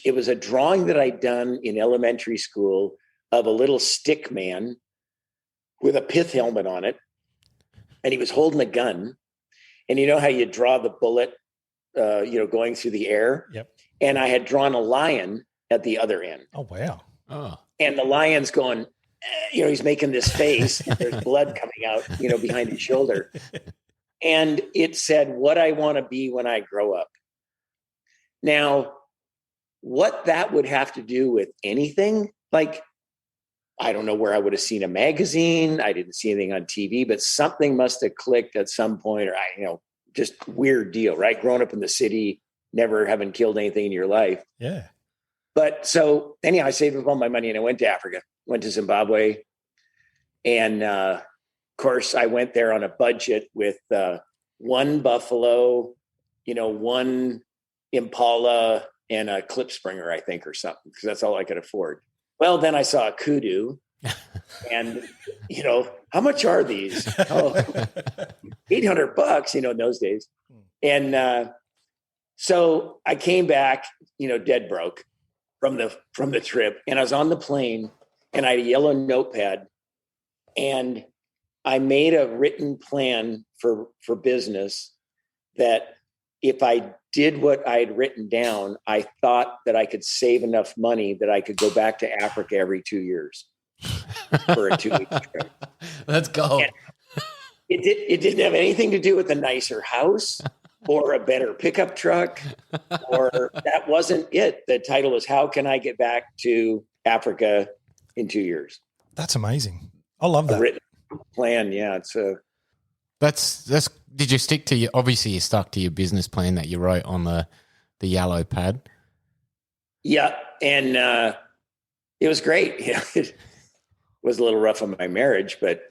[SPEAKER 4] it was a drawing that I'd done in elementary school of a little stick man with a pith helmet on it. And he was holding a gun. And you know how you draw the bullet, going through the air?
[SPEAKER 2] Yep.
[SPEAKER 4] And I had drawn a lion at the other end.
[SPEAKER 2] Oh, wow.
[SPEAKER 1] Oh.
[SPEAKER 4] And the lion's going, he's making this face. And there's blood coming out, behind his shoulder. And it said, what I want to be when I grow up. Now, what that would have to do with anything, I don't know where I would have seen a magazine. I didn't see anything on TV, but something must have clicked at some point, or just weird deal, right? Growing up in the city, never having killed anything in your life.
[SPEAKER 2] Yeah.
[SPEAKER 4] But so anyhow, I saved up all my money and I went to Africa, went to Zimbabwe. And of course, I went there on a budget with one buffalo, one impala, and a clip springer, I think, or something, because that's all I could afford. Well, then I saw a kudu, and how much are these? Oh, $800, in those days. And so I came back, dead broke from the trip, and I was on the plane, and I had a yellow notepad, and I made a written plan for business that if I did what I had written down, I thought that I could save enough money that I could go back to Africa every 2 years for a 2-week trip.
[SPEAKER 1] Let's go.
[SPEAKER 4] And it didn't have anything to do with a nicer house or a better pickup truck, or that wasn't it. The title was, How Can I Get Back to Africa in 2 years?
[SPEAKER 2] That's amazing. I love that.
[SPEAKER 4] A written plan. Yeah.
[SPEAKER 1] That's did you stick to obviously you stuck to your business plan that you wrote on the yellow pad?
[SPEAKER 4] Yeah. And it was great. It was a little rough on my marriage, but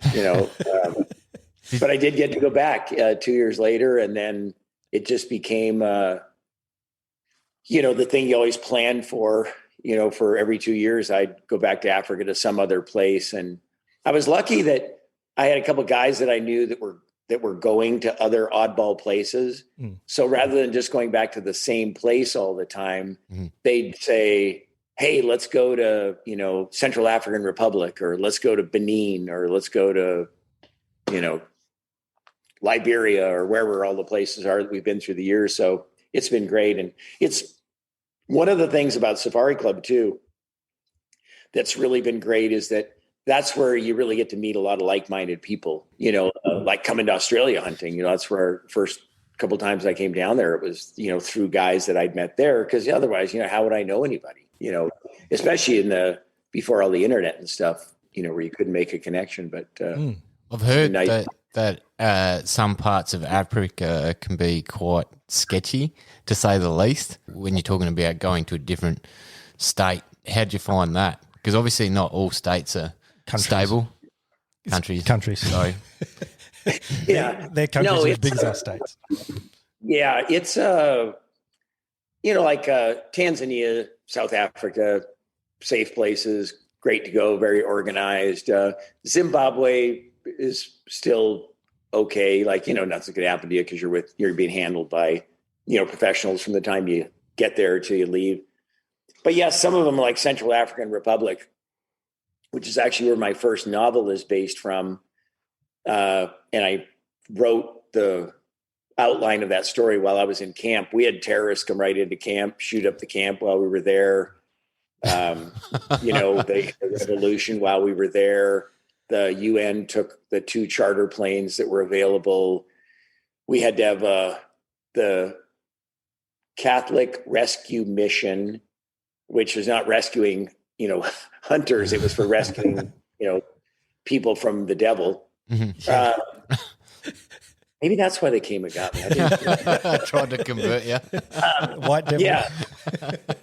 [SPEAKER 4] but I did get to go back 2 years later, and then it just became the thing you always plan for. For every 2 years, I'd go back to Africa to some other place. And I was lucky that I had a couple of guys that I knew that were going to other oddball places. Mm. So rather than just going back to the same place all the time, they'd say, hey, let's go to, Central African Republic, or let's go to Benin, or let's go to, Liberia, or wherever all the places are that we've been through the years. So it's been great. And it's one of the things about Safari Club too, that's really been great, is that's where you really get to meet a lot of like-minded people, like coming to Australia hunting. That's where first couple of times I came down there, it was, through guys that I'd met there. Cause otherwise, how would I know anybody, especially before all the internet and stuff, where you couldn't make a connection. But
[SPEAKER 1] I've heard that some parts of Africa can be quite sketchy, to say the least, when you're talking about going to a different state. How'd you find that? Because obviously not all states are stable. Countries. Sorry.
[SPEAKER 2] Yeah. Their countries are as big as our states.
[SPEAKER 4] Yeah. It's, like Tanzania, South Africa, safe places, great to go, very organized. Zimbabwe is still okay. Like, nothing's going to happen to you because you're being handled by, professionals from the time you get there till you leave. But yeah, some of them, like Central African Republic, which is actually where my first novel is based from. And I wrote the outline of that story while I was in camp. We had terrorists come right into camp, shoot up the camp while we were there. The revolution while we were there. The UN took the 2 charter planes that were available. We had to have the Catholic Rescue Mission, which was not rescuing, hunters. It was for rescuing, people from the devil. Mm-hmm. Maybe that's why they came and got me.
[SPEAKER 1] I tried to convert you.
[SPEAKER 2] White devil.
[SPEAKER 4] Yeah.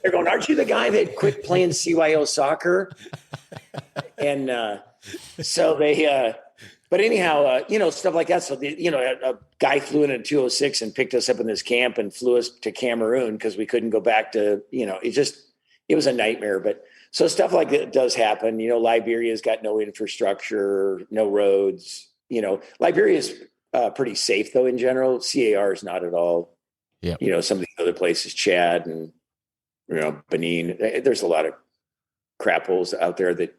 [SPEAKER 4] They're going, aren't you the guy that quit playing CYO soccer? And so they, but anyhow, stuff like that. So, a guy flew in a 206 and picked us up in this camp and flew us to Cameroon because we couldn't go back to, it was a nightmare. But so stuff like that does happen. Liberia's got no infrastructure, no roads. Liberia's pretty safe though in general. CAR is not at all. Yeah. Some of the other places, Chad and Benin. There's a lot of crap holes out there that,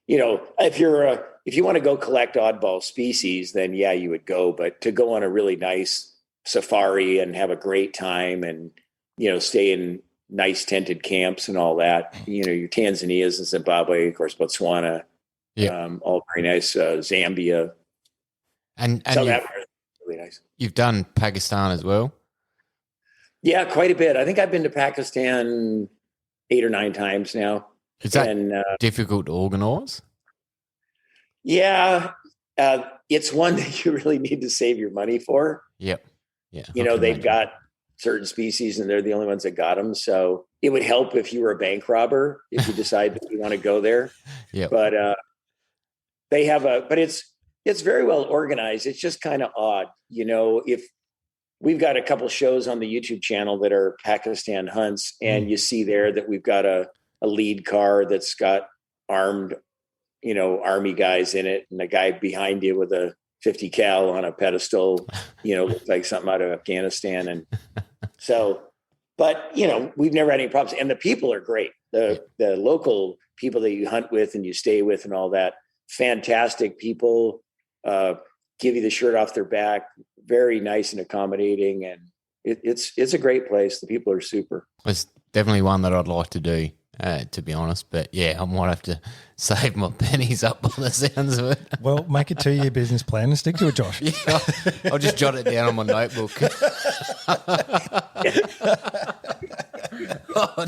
[SPEAKER 4] if you want to go collect oddball species, then yeah, you would go. But to go on a really nice safari and have a great time and stay in nice tented camps and all that, your Tanzanias and Zimbabwe, of course, Botswana, all very nice. Zambia. And South Africa is really nice.
[SPEAKER 1] You've done Pakistan as well?
[SPEAKER 4] Yeah, quite a bit. I think I've been to Pakistan 8 or 9 times now.
[SPEAKER 1] Is that difficult to organise?
[SPEAKER 4] Yeah. It's one that you really need to save your money for.
[SPEAKER 1] Yep. Yeah.
[SPEAKER 4] They've got certain species and they're the only ones that got them. So it would help if you were a bank robber, if you decide that you want to go there.
[SPEAKER 1] Yeah.
[SPEAKER 4] But they have but it's very well organized. It's just kind of odd. If we've got a couple shows on the YouTube channel that are Pakistan hunts, and you see there that we've got a lead car that's got armed, army guys in it, and a guy behind you with a 50 cal on a pedestal, looks like something out of Afghanistan. And so, but we've never had any problems, and the people are great. The local people that you hunt with and you stay with and all that, fantastic people, give you the shirt off their back, very nice and accommodating, and it's a great place. The people are super.
[SPEAKER 1] It's definitely one that I'd like to do, to be honest. But yeah, I might have to save my pennies up by the sounds of it.
[SPEAKER 2] Well, make a 2-year business plan and stick to it, Josh.
[SPEAKER 1] Yeah, I'll just jot it down on my notebook. Oh,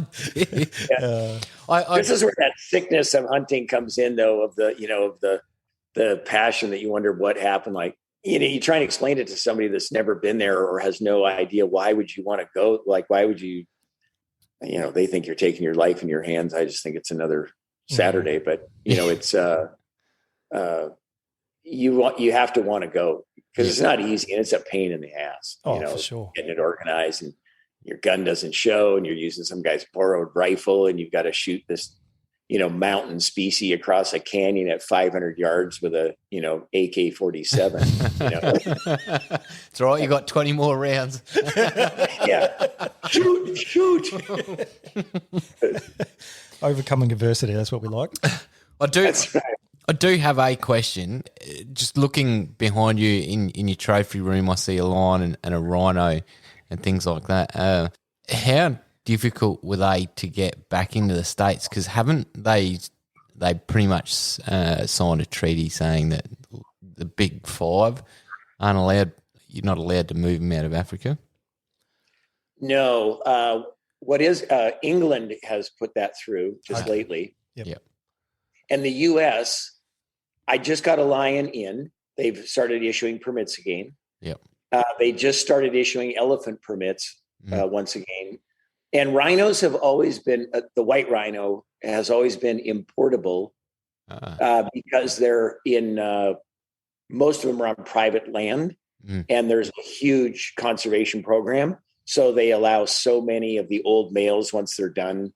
[SPEAKER 4] this is where that sickness of hunting comes in, though, of the passion that you wonder what happened. Like, you try and explain it to somebody that's never been there or has no idea. Why would you want to go? Like, why would you, they think you're taking your life in your hands. I just think it's another Saturday, but it's, you have to want to go, because it's not easy and it's a pain in the ass,
[SPEAKER 2] for sure.
[SPEAKER 4] Getting it organized, and your gun doesn't show, and you're using some guy's borrowed rifle, and you've got to shoot this, mountain species across a canyon at 500 yards with a, AK-47.
[SPEAKER 1] It's all right. You got 20 more rounds.
[SPEAKER 4] Yeah. Shoot.
[SPEAKER 2] Overcoming adversity. That's what we like.
[SPEAKER 4] That's right.
[SPEAKER 1] I do have a question. Just looking behind you in your trophy room, I see a lion and a rhino and things like that. How difficult were they to get back into the States? Because haven't they pretty much signed a treaty saying that the big five aren't allowed, you're not allowed to move them out of Africa?
[SPEAKER 4] No. England has put that through just lately.
[SPEAKER 1] Yep.
[SPEAKER 4] And the U.S., I just got a lion in. They've started issuing permits again.
[SPEAKER 1] Yep.
[SPEAKER 4] They just started issuing elephant permits once again. And rhinos have always been, the white rhino has always been importable because they're in, most of them are on private land, and there's a huge conservation program. So they allow so many of the old males, once they're done,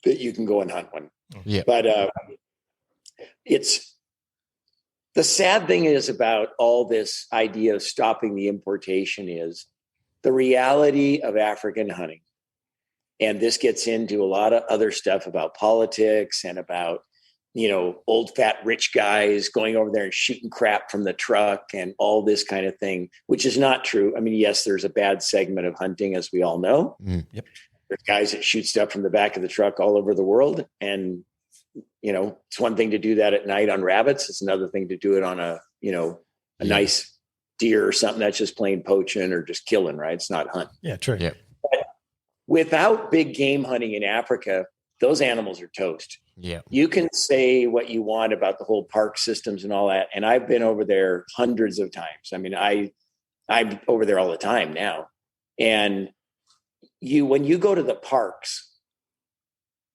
[SPEAKER 4] that you can go and hunt one.
[SPEAKER 1] Yeah.
[SPEAKER 4] But the sad thing is about all this idea of stopping the importation is the reality of African hunting. And this gets into a lot of other stuff about politics and about, old fat rich guys going over there and shooting crap from the truck and all this kind of thing, which is not true. I mean, yes, there's a bad segment of hunting, as we all know.
[SPEAKER 2] Yep.
[SPEAKER 4] There's guys that shoot stuff from the back of the truck all over the world. And, it's one thing to do that at night on rabbits. It's another thing to do it on a nice deer or something that's just plain poaching or just killing, right? It's not hunting.
[SPEAKER 2] Yeah, true.
[SPEAKER 1] Yeah.
[SPEAKER 4] Without big game hunting in Africa, those animals are toast.
[SPEAKER 1] Yeah.
[SPEAKER 4] You can say what you want about the whole park systems and all that. And I've been over there hundreds of times. I mean, I'm over there all the time now. And when you go to the parks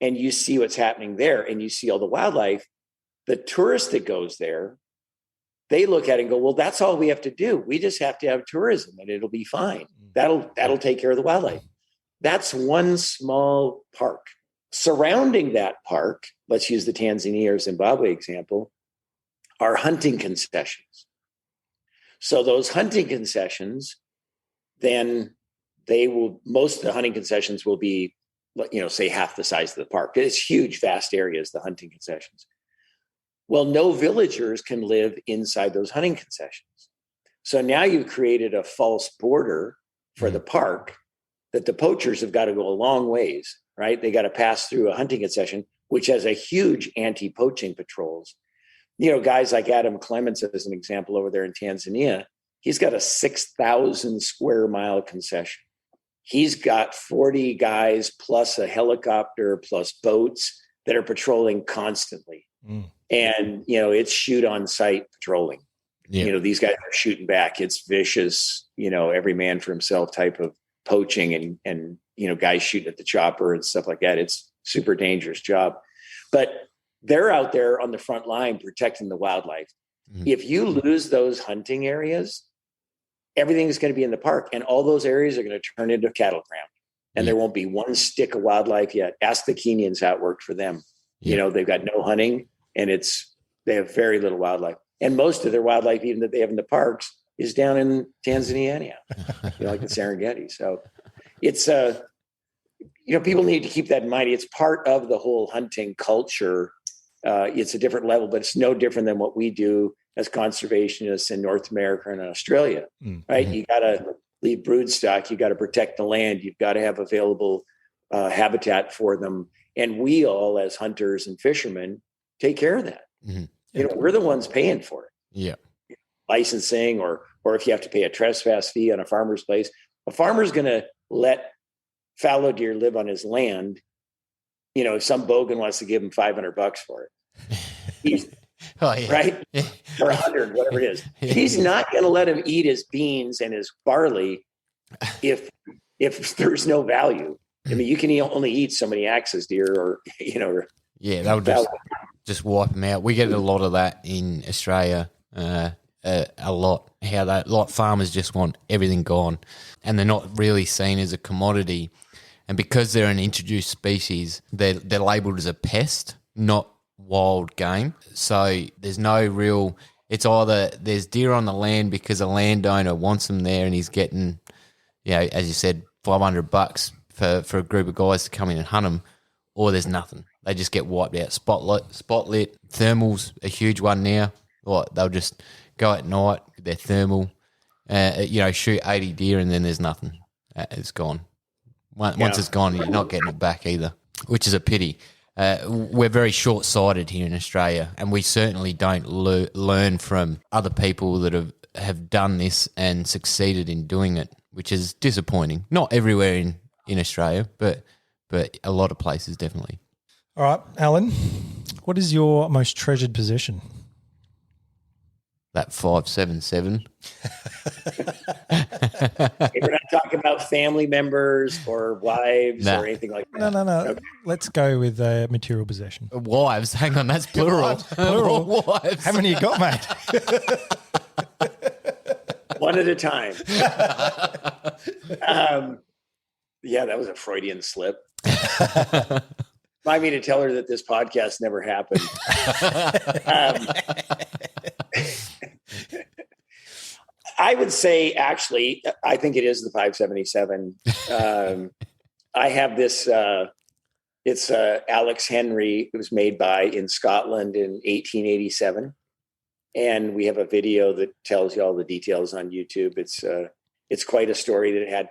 [SPEAKER 4] and you see what's happening there and you see all the wildlife, the tourist that goes there, they look at it and go, well, that's all we have to do. We just have to have tourism and it'll be fine. That'll take care of the wildlife. That's one small park. Surrounding that park, let's use the Tanzania or Zimbabwe example, are hunting concessions. So those hunting concessions, then most of the hunting concessions will be, say half the size of the park. It's huge, vast areas, the hunting concessions. Well, no villagers can live inside those hunting concessions. So now you've created a false border for the park that the poachers have got to go a long ways, right? They got to pass through a hunting concession, which has a huge anti-poaching patrols. Guys like Adam Clements, as an example, over there in Tanzania, he's got a 6,000 square mile concession. He's got 40 guys plus a helicopter plus boats that are patrolling constantly. And, it's shoot on sight patrolling.
[SPEAKER 1] Yeah.
[SPEAKER 4] These guys are shooting back. It's vicious, every man for himself type of poaching and guys shooting at the chopper and stuff like that. It's super dangerous job, but they're out there on the front line protecting the wildlife. If you lose those hunting areas, everything is going to be in the park, and all those areas are going to turn into cattle ground, and there won't be one stick of wildlife yet. Ask the Kenyans how it worked for them. They've got no hunting, and they have very little wildlife, and most of their wildlife, even that they have in the parks, is down in Tanzania, like the Serengeti. So it's people need to keep that in mind. It's part of the whole hunting culture. It's a different level, but it's no different than what we do as conservationists in North America and Australia, right? You got to leave broodstock. You got to protect the land. You've got to have available habitat for them. And we all, as hunters and fishermen, take care of that. We're the ones paying for it.
[SPEAKER 1] Yeah.
[SPEAKER 4] Licensing, or if you have to pay a trespass fee on a farmer's place, a farmer's going to let fallow deer live on his land. If some bogan wants to give him $500 for it, he's right, or 100, whatever it is. He's not going to let him eat his beans and his barley if there's no value. I mean, you can only eat so many axis deer, or
[SPEAKER 1] that would just wipe them out. We get a lot of that in Australia. A lot. How that a lot of farmers just want everything gone, and they're not really seen as a commodity. And because they're an introduced species, they're labelled as a pest, not wild game. So there's no real. It's either there's deer on the land because a landowner wants them there, and he's getting, as you said, $500 for a group of guys to come in and hunt them, or there's nothing. They just get wiped out. Spotlit thermal's a huge one now. They'll just go at night with their thermal, shoot 80 deer, and then there's nothing. It's gone. Once it's gone, you're not getting it back either, which is a pity. We're very short-sighted here in Australia, and we certainly don't learn from other people that have done this and succeeded in doing it, which is disappointing. Not everywhere in Australia, but a lot of places definitely.
[SPEAKER 2] All right, Alan, what is your most treasured possession?
[SPEAKER 1] That 577.
[SPEAKER 4] We're not talking about family members or wives or anything like that.
[SPEAKER 2] No. Okay. Let's go with material possession.
[SPEAKER 1] Wives. Hang on, that's plural.
[SPEAKER 2] Plural.
[SPEAKER 1] Wives.
[SPEAKER 2] How many you got, mate?
[SPEAKER 4] One at a time. That was a Freudian slip. Remind me to tell her that this podcast never happened. I would say, actually, I think it is the 577. I have this. It's Alex Henry. It was made in Scotland in 1887, and we have a video that tells you all the details on YouTube. It's quite a story that it had.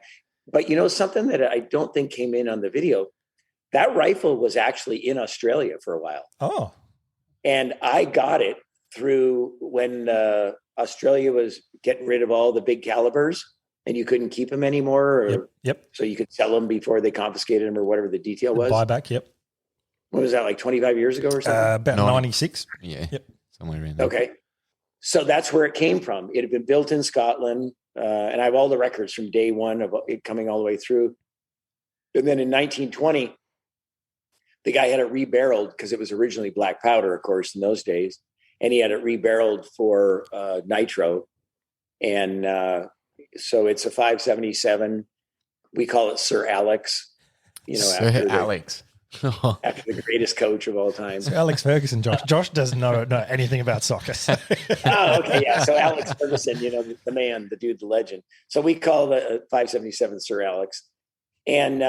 [SPEAKER 4] But something that I don't think came in on the video. That rifle was actually in Australia for a while.
[SPEAKER 2] Oh,
[SPEAKER 4] and I got it through when Australia was getting rid of all the big calibers, and you couldn't keep them anymore.
[SPEAKER 2] Yep.
[SPEAKER 4] So you could sell them before they confiscated them, or whatever the detail was.
[SPEAKER 2] Buyback. Yep.
[SPEAKER 4] What was that, like 25 years ago or something?
[SPEAKER 2] About 96.
[SPEAKER 1] Yeah.
[SPEAKER 2] Yep.
[SPEAKER 1] Somewhere around there.
[SPEAKER 4] Okay. So that's where it came from. It had been built in Scotland, and I have all the records from day one of it coming all the way through. And then in 1920, the guy had it rebarreled because it was originally black powder, of course, in those days. And he had it rebarreled for nitro. And so it's a 577. We call it Sir Alex.
[SPEAKER 1] Sir Alex.
[SPEAKER 4] After the greatest coach of all time.
[SPEAKER 2] So Alex Ferguson, Josh. Josh doesn't know anything about soccer. So.
[SPEAKER 4] Oh, okay, yeah. So Alex Ferguson, the man, the dude, the legend. So we call the 577 Sir Alex. And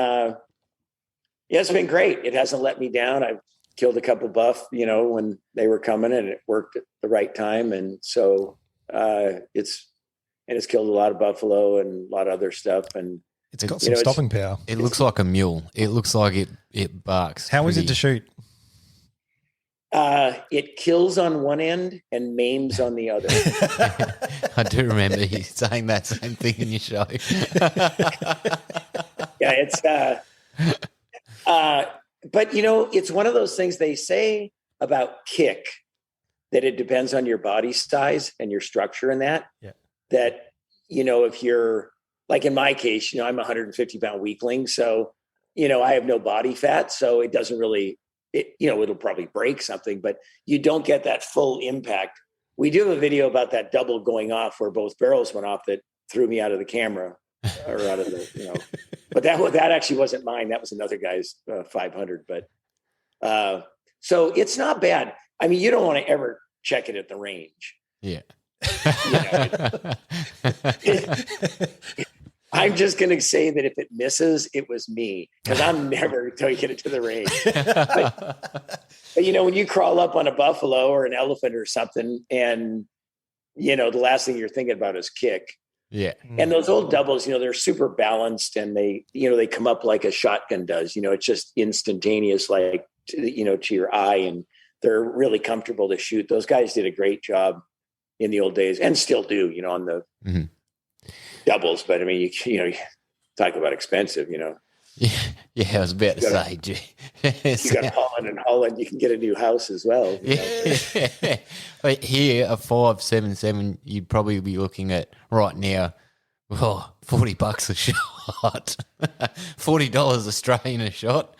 [SPEAKER 4] it's been great. It hasn't let me down. I've killed a couple buff, when they were coming, and it worked at the right time. And so it's killed a lot of buffalo and a lot of other stuff. And
[SPEAKER 2] it's got some stopping power.
[SPEAKER 1] It looks like a mule. It looks like it barks.
[SPEAKER 2] How is it to shoot?
[SPEAKER 4] It kills on one end and maims on the other.
[SPEAKER 1] I do remember you saying that same thing in your show.
[SPEAKER 4] Yeah, it's but it's one of those things they say about kick, that it depends on your body size and your structure and that.
[SPEAKER 2] Yeah.
[SPEAKER 4] That, if you're like in my case, I'm a 150-pound weakling. So, I have no body fat. So it doesn't really, it'll probably break something, but you don't get that full impact. We do have a video about that double going off where both barrels went off that threw me out of the camera or out of the, but that actually wasn't mine. That was another guy's 500. But so it's not bad. I mean, you don't want to ever check it at the range.
[SPEAKER 1] Yeah.
[SPEAKER 4] I'm just going to say that if it misses, it was me, because I'm never taking it to the range. But, when you crawl up on a buffalo or an elephant or something, and, the last thing you're thinking about is kick.
[SPEAKER 1] Yeah.
[SPEAKER 4] And those old doubles, they're super balanced, and they come up like a shotgun does. It's just instantaneous, like, to your eye, and they're really comfortable to shoot. Those guys did a great job in the old days, and still do, on the doubles. But I mean, you talk about expensive,
[SPEAKER 1] Yeah, I was about to say,
[SPEAKER 4] you got Holland and Holland, you can get a new house as well.
[SPEAKER 1] Yeah. But here, a 5.77, you'd probably be looking at right now, $40 a shot, $40 Australian a shot.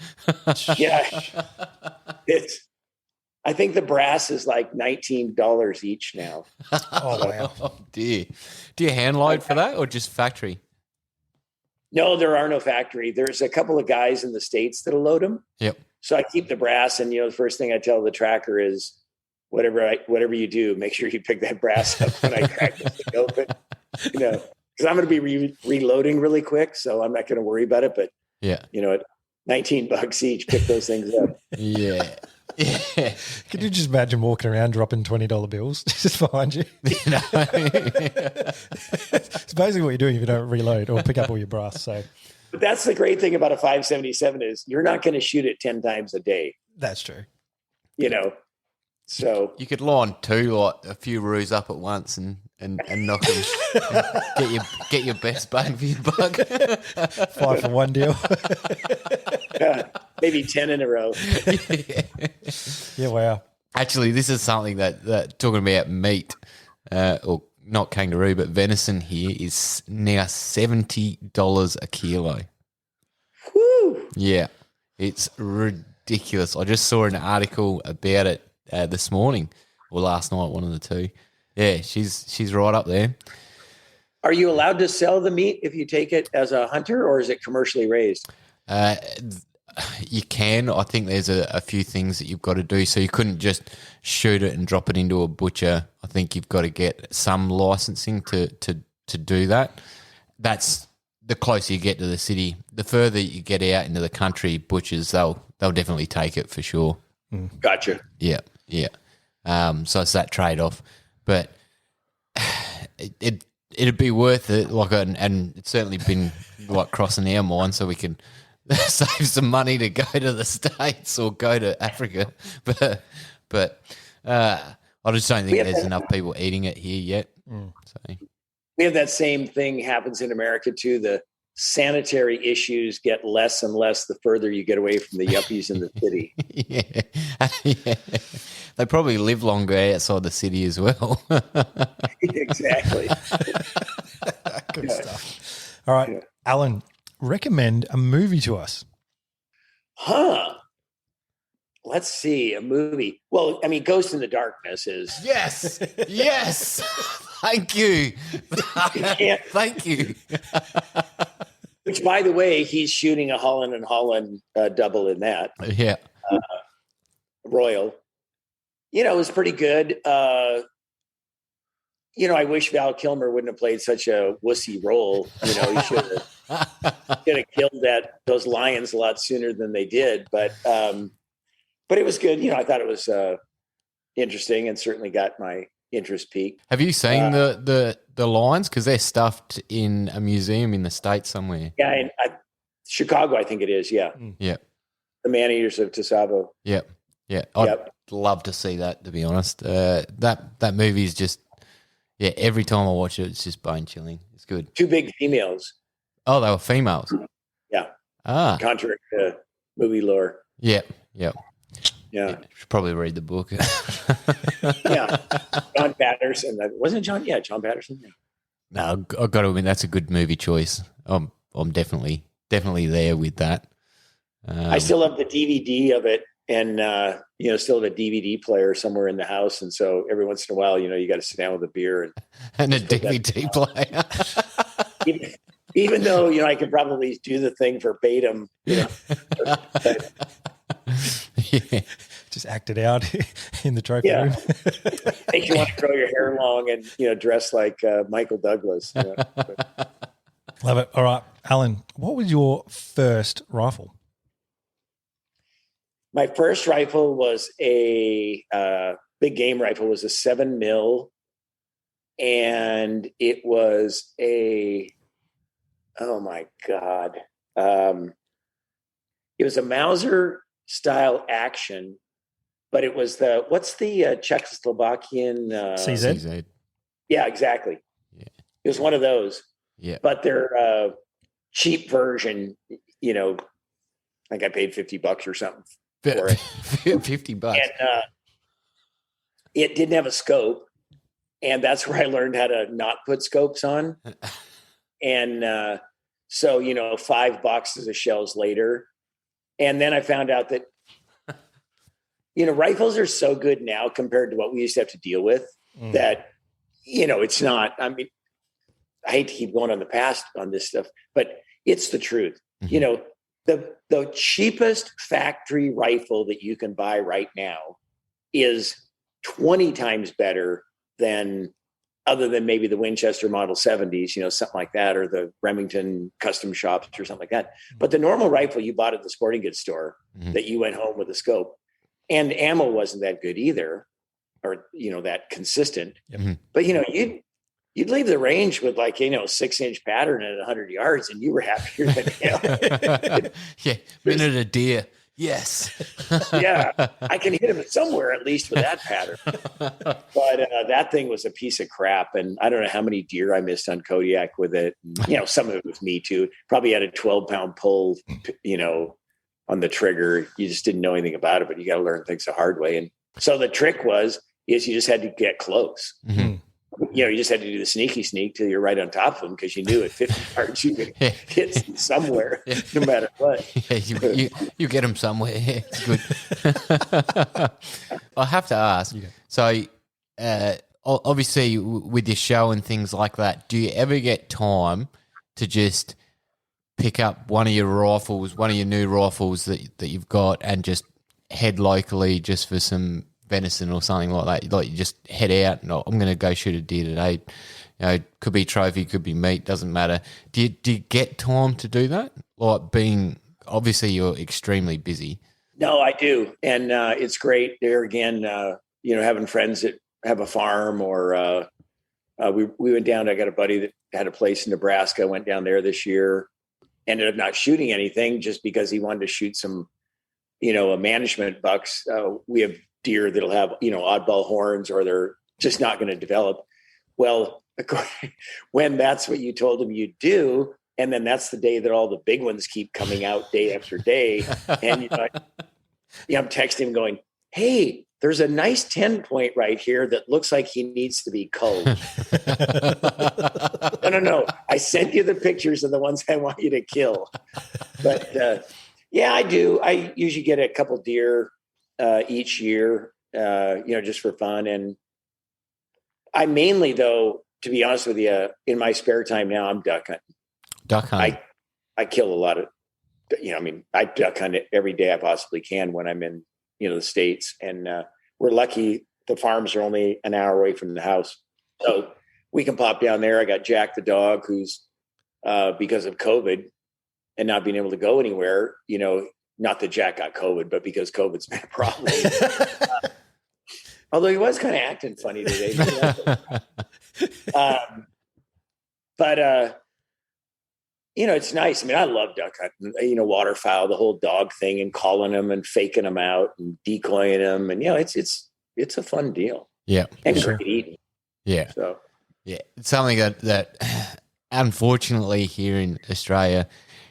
[SPEAKER 4] Yeah, I think the brass is like $19 each now.
[SPEAKER 2] Oh, wow.
[SPEAKER 1] Oh, dear. Do you hand load for that or just factory?
[SPEAKER 4] No, there are no factory. There's a couple of guys in the States that'll load them.
[SPEAKER 1] Yep.
[SPEAKER 4] So I keep the brass, and the first thing I tell the tracker is, whatever you do, make sure you pick that brass up when I crack this thing open. Because I'm going to be reloading really quick, so I'm not going to worry about it. But
[SPEAKER 1] yeah,
[SPEAKER 4] at $19 each, pick those things up.
[SPEAKER 1] Yeah. Yeah.
[SPEAKER 2] Can you just imagine walking around dropping $20 bills just behind you? It's basically what you're doing if you don't reload or pick up all your brass. So,
[SPEAKER 4] but that's the great thing about a 5.77 is you're not going to shoot it 10 times a day.
[SPEAKER 2] that's true.
[SPEAKER 4] So
[SPEAKER 1] You could line two, like a few roos up at once and knock them. Get your best bang for your buck.
[SPEAKER 2] 5 for 1 deal.
[SPEAKER 4] maybe 10 in a row.
[SPEAKER 2] Yeah, wow.
[SPEAKER 1] Actually, this is something that talking about meat, or not kangaroo, but venison here is now $70 a kilo.
[SPEAKER 4] Woo!
[SPEAKER 1] Yeah, it's ridiculous. I just saw an article about it this morning or last night, one of the two. Yeah, she's right up there.
[SPEAKER 4] Are you allowed to sell the meat if you take it as a hunter, or is it commercially raised?
[SPEAKER 1] You can. I think there's a few things that you've got to do. So you couldn't just shoot it and drop it into a butcher. I think you've got to get some licensing to do that. That's the closer you get to the city. The further you get out into the country, butchers, they'll definitely take it for sure.
[SPEAKER 4] Gotcha.
[SPEAKER 1] Yeah. So it's that trade-off. But it'd be worth it, and it's certainly been crossing our mind, so we can save some money to go to the States or go to Africa. But I just don't think there's enough people eating it here yet. So
[SPEAKER 4] We have that same thing happens in America too. The sanitary issues get less and less the further you get away from the yuppies in the city.
[SPEAKER 1] yeah. They probably live longer outside the city as well.
[SPEAKER 4] Exactly.
[SPEAKER 2] Good stuff. All right, Alan, recommend a movie to us.
[SPEAKER 4] Let's see, a movie. Well, I mean, Ghost in the Darkness is...
[SPEAKER 1] Yes. Thank you. Thank you.
[SPEAKER 4] Which, by the way, he's shooting a Holland and Holland double in that.
[SPEAKER 1] Yeah.
[SPEAKER 4] Royal. It was pretty good. I wish Val Kilmer wouldn't have played such a wussy role. He should have killed those lions a lot sooner than they did. But it was good. I thought it was interesting and certainly got my interest peaked.
[SPEAKER 1] Have you seen the lions? Because they're stuffed in a museum in the States somewhere.
[SPEAKER 4] Yeah, in Chicago, I think it is. Yeah.
[SPEAKER 1] Yeah.
[SPEAKER 4] The Man-Eaters of Tsavo.
[SPEAKER 1] Yep. Yeah. I'd love to see that, to be honest. That movie is just, every time I watch it, it's just bone chilling. It's good.
[SPEAKER 4] 2 big females.
[SPEAKER 1] Oh, they were females.
[SPEAKER 4] Yeah.
[SPEAKER 1] Contrary
[SPEAKER 4] to movie lore.
[SPEAKER 1] Yeah.
[SPEAKER 4] Yeah.
[SPEAKER 1] Should probably read the book.
[SPEAKER 4] Yeah. John Patterson. Wasn't it John? Yeah, John Patterson. Yeah.
[SPEAKER 1] No, I've got to admit, that's a good movie choice. I'm definitely there with that.
[SPEAKER 4] I still have the DVD of it, and still have a DVD player somewhere in the house. And so every once in a while, you got to sit down with a beer and
[SPEAKER 1] a DVD player.
[SPEAKER 4] even, even though, I could probably do the thing verbatim, but,
[SPEAKER 1] Yeah.
[SPEAKER 2] Just act it out in the trophy
[SPEAKER 4] Yeah.
[SPEAKER 2] room.
[SPEAKER 4] make you want to grow your hair long and, dress like Michael Douglas.
[SPEAKER 2] Love it. All right, Alan, what was your first rifle?
[SPEAKER 4] My first rifle was a big game rifle, was a 7 mil, and it was oh my God. It was a Mauser style action, but it was what's the Czechoslovakian?
[SPEAKER 2] CZ?
[SPEAKER 1] CZ.
[SPEAKER 4] Yeah, exactly.
[SPEAKER 1] Yeah.
[SPEAKER 4] It was one of those,
[SPEAKER 1] Yeah.
[SPEAKER 4] but their cheap version, I think I paid $50 or something for it.
[SPEAKER 1] $50.
[SPEAKER 4] And it didn't have a scope. And that's where I learned how to not put scopes on. And so, 5 boxes of shells later. And then I found out that, rifles are so good now compared to what we used to have to deal with that, it's not, I mean, I hate to keep going on the past on this stuff, but it's the truth.
[SPEAKER 1] Mhm.
[SPEAKER 4] The cheapest factory rifle that you can buy right now is 20 times better than, other than maybe the Winchester Model 70s, something like that, or the Remington custom shops or something like that. But the normal rifle you bought at the sporting goods store that you went home with a scope, and ammo wasn't that good either, or, that consistent.
[SPEAKER 1] Mhm.
[SPEAKER 4] But, you'd leave the range with 6-inch pattern at 100 yards and you were happier than hell.
[SPEAKER 1] Yeah. Minute a deer. Yes.
[SPEAKER 4] Yeah, I can hit him somewhere at least with that pattern. But that thing was a piece of crap. And I don't know how many deer I missed on Kodiak with it. Some of it was me too. Probably had a 12-pound pull, on the trigger. You just didn't know anything about it, but you got to learn things the hard way. And so the trick is you just had to get close.
[SPEAKER 1] Mhm.
[SPEAKER 4] You just had to do the sneaky sneak till you're right on top of them, because you knew at 50 yards you could hit somewhere, no matter what.
[SPEAKER 1] Yeah, you get them somewhere. Yeah, it's good. I have to ask. So, obviously, with your show and things like that, do you ever get time to just pick up one of your rifles, one of your new rifles that you've got, and just head locally just for some venison or something like that? Like, you just head out and I'm going to go shoot a deer today. Could be trophy, could be meat, doesn't matter. Do you get time to do that? Like, obviously you're extremely busy.
[SPEAKER 4] No, I do. And it's great there again, having friends that have a farm, or we went down. I got a buddy that had a place in Nebraska. Went down there this year, ended up not shooting anything just because he wanted to shoot some, a management bucks. We have deer that'll have, oddball horns, or they're just not going to develop. Well, when that's what you told him you'd do, and then that's the day that all the big ones keep coming out day after day. And, I'm texting him going, hey, there's a nice 10-point right here that looks like he needs to be culled. No. I sent you the pictures of the ones I want you to kill. But yeah, I do. I usually get a couple deer each year, just for fun. And I mainly, though, to be honest with you, in my spare time now, I'm duck hunting.
[SPEAKER 1] Duck hunting.
[SPEAKER 4] I kill a lot of, I duck hunt every day I possibly can when I'm in, the States. And we're lucky the farms are only an hour away from the house. So we can pop down there. I got Jack the dog, who's, because of COVID and not being able to go anywhere, not that Jack got COVID, but because COVID's been a problem. Although he was kind of acting funny today. But it's nice. I mean, I love duck hunting, waterfowl, the whole dog thing, and calling them and faking them out and decoying them. And, it's a fun deal.
[SPEAKER 1] Yeah.
[SPEAKER 4] And great eating.
[SPEAKER 1] Yeah.
[SPEAKER 4] So,
[SPEAKER 1] yeah. It's something that unfortunately here in Australia,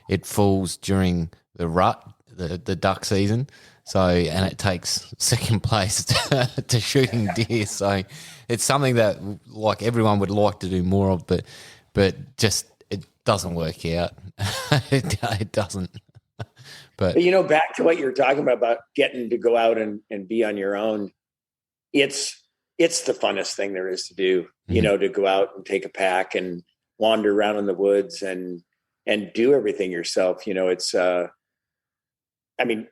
[SPEAKER 1] it falls during the rut, the duck season. So, and it takes second place to shooting deer. So it's something that everyone would like to do more of, but just it doesn't work out. It doesn't. But
[SPEAKER 4] back to what you were talking about getting to go out and be on your own. It's the funnest thing there is to do, to go out and take a pack and wander around in the woods and do everything yourself. It's, I mean,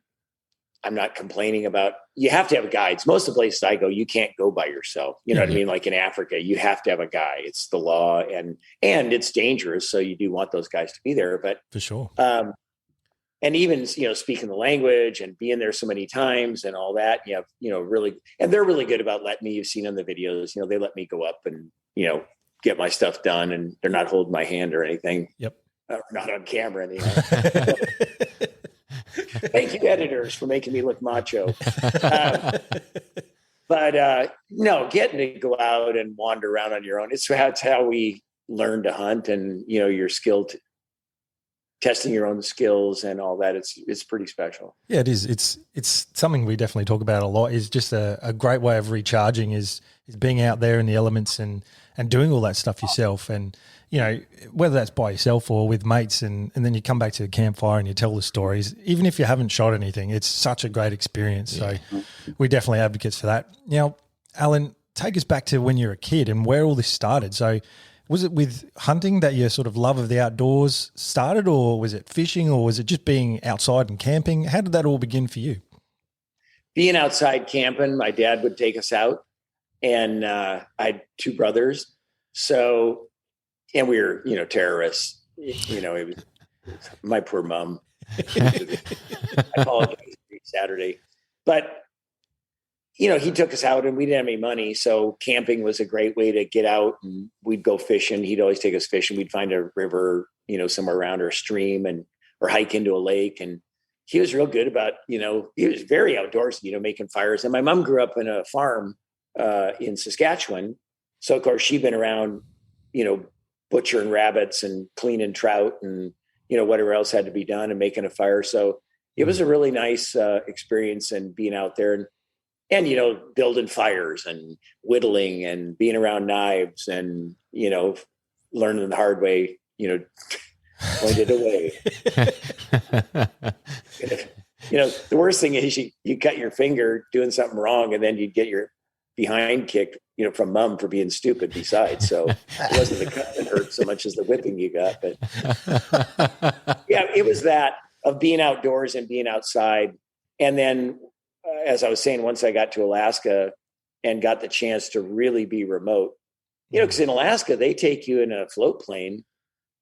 [SPEAKER 4] I'm not complaining about, you have to have guides. Most of the places I go, you can't go by yourself. You know what I mean? Like in Africa, you have to have a guy. It's the law and it's dangerous. So you do want those guys to be there, but
[SPEAKER 2] For sure.
[SPEAKER 4] and even, speaking the language and being there so many times and all that, really, and they're really good about letting me, you've seen on the videos, they let me go up and, get my stuff done, and they're not holding my hand or anything.
[SPEAKER 2] Yep.
[SPEAKER 4] Not on camera anyhow. Thank you, editors, for making me look macho. But no, getting to go out and wander around on your own. That's how we learn to hunt, and your skill, testing your own skills and all that. It's pretty special.
[SPEAKER 2] Yeah, it is. It's something we definitely talk about a lot. Is just a great way of recharging is being out there in the elements and doing all that stuff yourself. And whether that's by yourself or with mates, and then you come back to the campfire and you tell the stories, even if you haven't shot anything, it's such a great experience. So we're definitely advocates for that. Now, Alan, take us back to when you were a kid and where all this started. So was it with hunting that your sort of love of the outdoors started, or was it fishing, or was it just being outside and camping? How did that all begin for you?
[SPEAKER 4] Being outside camping, my dad would take us out, and I had two brothers. So, and we were, terrorists. It was my poor mom. I apologize every Saturday, but he took us out, and we didn't have any money, so camping was a great way to get out. And we'd go fishing. He'd always take us fishing. We'd find a river, somewhere around, or a stream, or hike into a lake. And he was real good about, he was very outdoorsy, making fires. And my mom grew up in a farm in Saskatchewan, so of course she'd been around, butchering rabbits and cleaning trout and whatever else had to be done, and making a fire. So it was a really nice experience, and being out there and building fires and whittling and being around knives and learning the hard way, pointed away. The worst thing is you cut your finger doing something wrong, and then you'd get your behind kicked, from mom for being stupid besides. So it wasn't the cut that hurt so much as the whipping you got. But yeah, it was that of being outdoors and being outside. And then, as I was saying, once I got to Alaska and got the chance to really be remote, because in Alaska, they take you in a float plane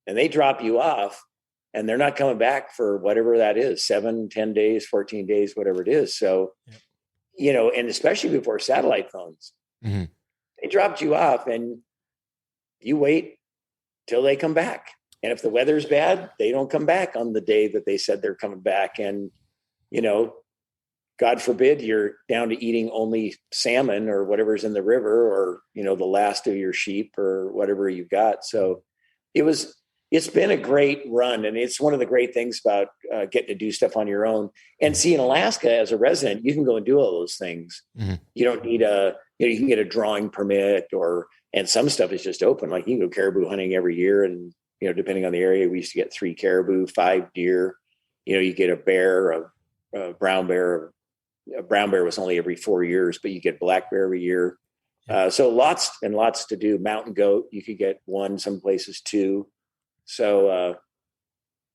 [SPEAKER 4] and they drop you off, and they're not coming back for whatever that is, 7, 10 days, 14 days, whatever it is. So, and especially before satellite phones, they dropped you off and you wait till they come back. And if the weather's bad, they don't come back on the day that they said they're coming back. And, God forbid you're down to eating only salmon or whatever's in the river, or, the last of your sheep or whatever you got. So it's been a great run. And it's one of the great things about getting to do stuff on your own. And see, in Alaska, as a resident, you can go and do all those things. You don't need you can get a drawing permit, and some stuff is just open. Like you can go caribou hunting every year. And, depending on the area, we used to get 3 caribou, 5 deer, you get a bear, a brown bear. A brown bear was only every 4 years, but you get black bear every year. So lots and lots to do. Mountain goat, you could get 1, some places 2. So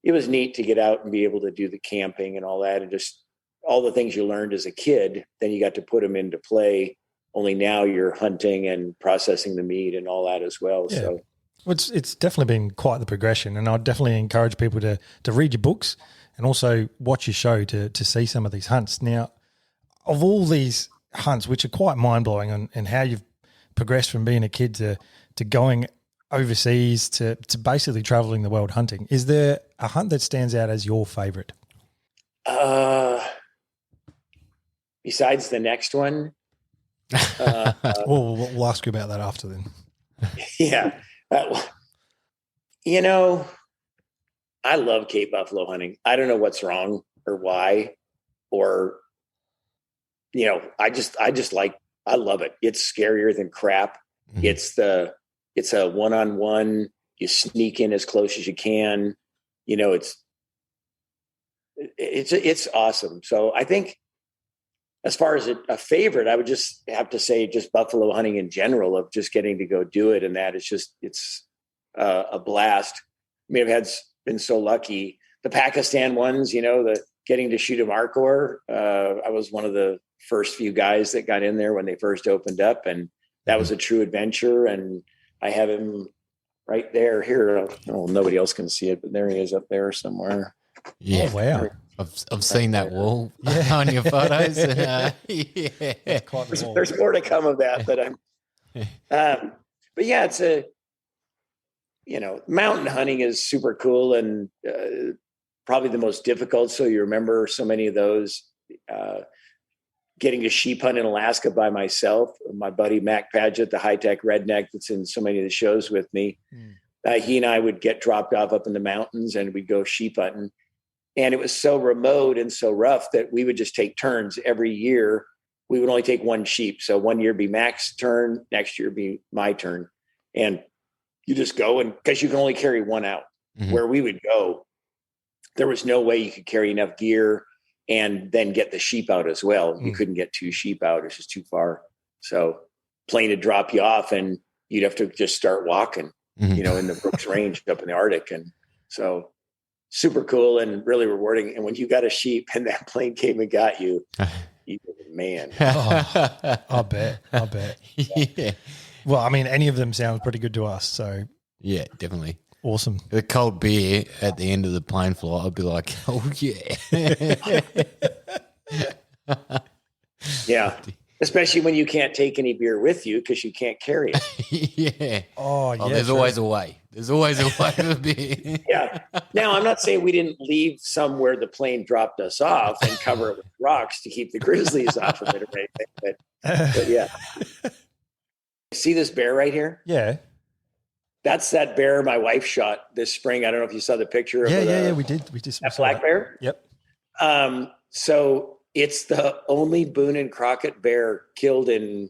[SPEAKER 4] it was neat to get out and be able to do the camping and all that, and just all the things you learned as a kid, then you got to put them into play. Only now you're hunting and processing the meat and all that as well. Yeah. So
[SPEAKER 2] it's definitely been quite the progression, and I'd definitely encourage people to read your books and also watch your show to see some of these hunts. Now, of all these hunts, which are quite mind-blowing, and how you've progressed from being a kid to going overseas to basically traveling the world hunting, is there a hunt that stands out as your favorite?
[SPEAKER 4] Besides the next one?
[SPEAKER 2] We'll ask you about that after then.
[SPEAKER 4] Yeah. I love Cape buffalo hunting. I don't know what's wrong or why, or, I love it. It's scarier than crap. Mm-hmm. It's a one-on-one. You sneak in as close as you can. It's awesome. So I think as far as a favorite, I would just have to say just buffalo hunting in general, of just getting to go do it. And that it's a blast. I mean, been so lucky. The Pakistan ones, the getting to shoot a markhor. I was one of the first few guys that got in there when they first opened up, and that was a true adventure. And I have him right there here. Oh, nobody else can see it, but there he is up there somewhere.
[SPEAKER 1] Yeah.
[SPEAKER 2] Oh, wow.
[SPEAKER 1] I've seen that wall on your photos. And,
[SPEAKER 4] There's more to come of that, but but yeah, it's mountain hunting is super cool and probably the most difficult. So you remember so many of those. Getting to sheep hunt in Alaska by myself, my buddy Mac Padgett, the high-tech redneck that's in so many of the shows with me. He and I would get dropped off up in the mountains and we'd go sheep hunting. And it was so remote and so rough that we would just take turns every year. We would only take one sheep. So one year be Mac's turn, next year be my turn. And you just go, and because you can only carry one out. Where we would go, there was no way you could carry enough gear and then get the sheep out as well. You couldn't get 2 sheep out. It's just too far. So plane would drop you off and you'd have to just start walking, in the Brooks Range up in the Arctic. And so super cool and really rewarding. And when you got a sheep and that plane came and got you, you were the man.
[SPEAKER 2] I bet.
[SPEAKER 1] Yeah.
[SPEAKER 2] Well, I mean, any of them sounds pretty good to us. So
[SPEAKER 1] Yeah, definitely.
[SPEAKER 2] awesome.
[SPEAKER 1] The cold beer at the end of the plane flight, I'd be like, oh, yeah.
[SPEAKER 4] Yeah. Especially when you can't take any beer with you because you can't carry it.
[SPEAKER 1] Yeah.
[SPEAKER 2] Oh, yeah.
[SPEAKER 1] There's
[SPEAKER 2] sure.
[SPEAKER 1] always a way. There's always a way to beer.
[SPEAKER 4] Yeah. Now, I'm not saying we didn't leave somewhere the plane dropped us off and cover it with rocks to keep the grizzlies off of it or anything. But yeah. See this bear right here?
[SPEAKER 2] Yeah.
[SPEAKER 4] That's that bear my wife shot this spring. I don't know if you saw the picture of
[SPEAKER 2] Yeah, we did.
[SPEAKER 4] that black bear.
[SPEAKER 2] Yep.
[SPEAKER 4] So it's the only Boone and Crockett bear killed in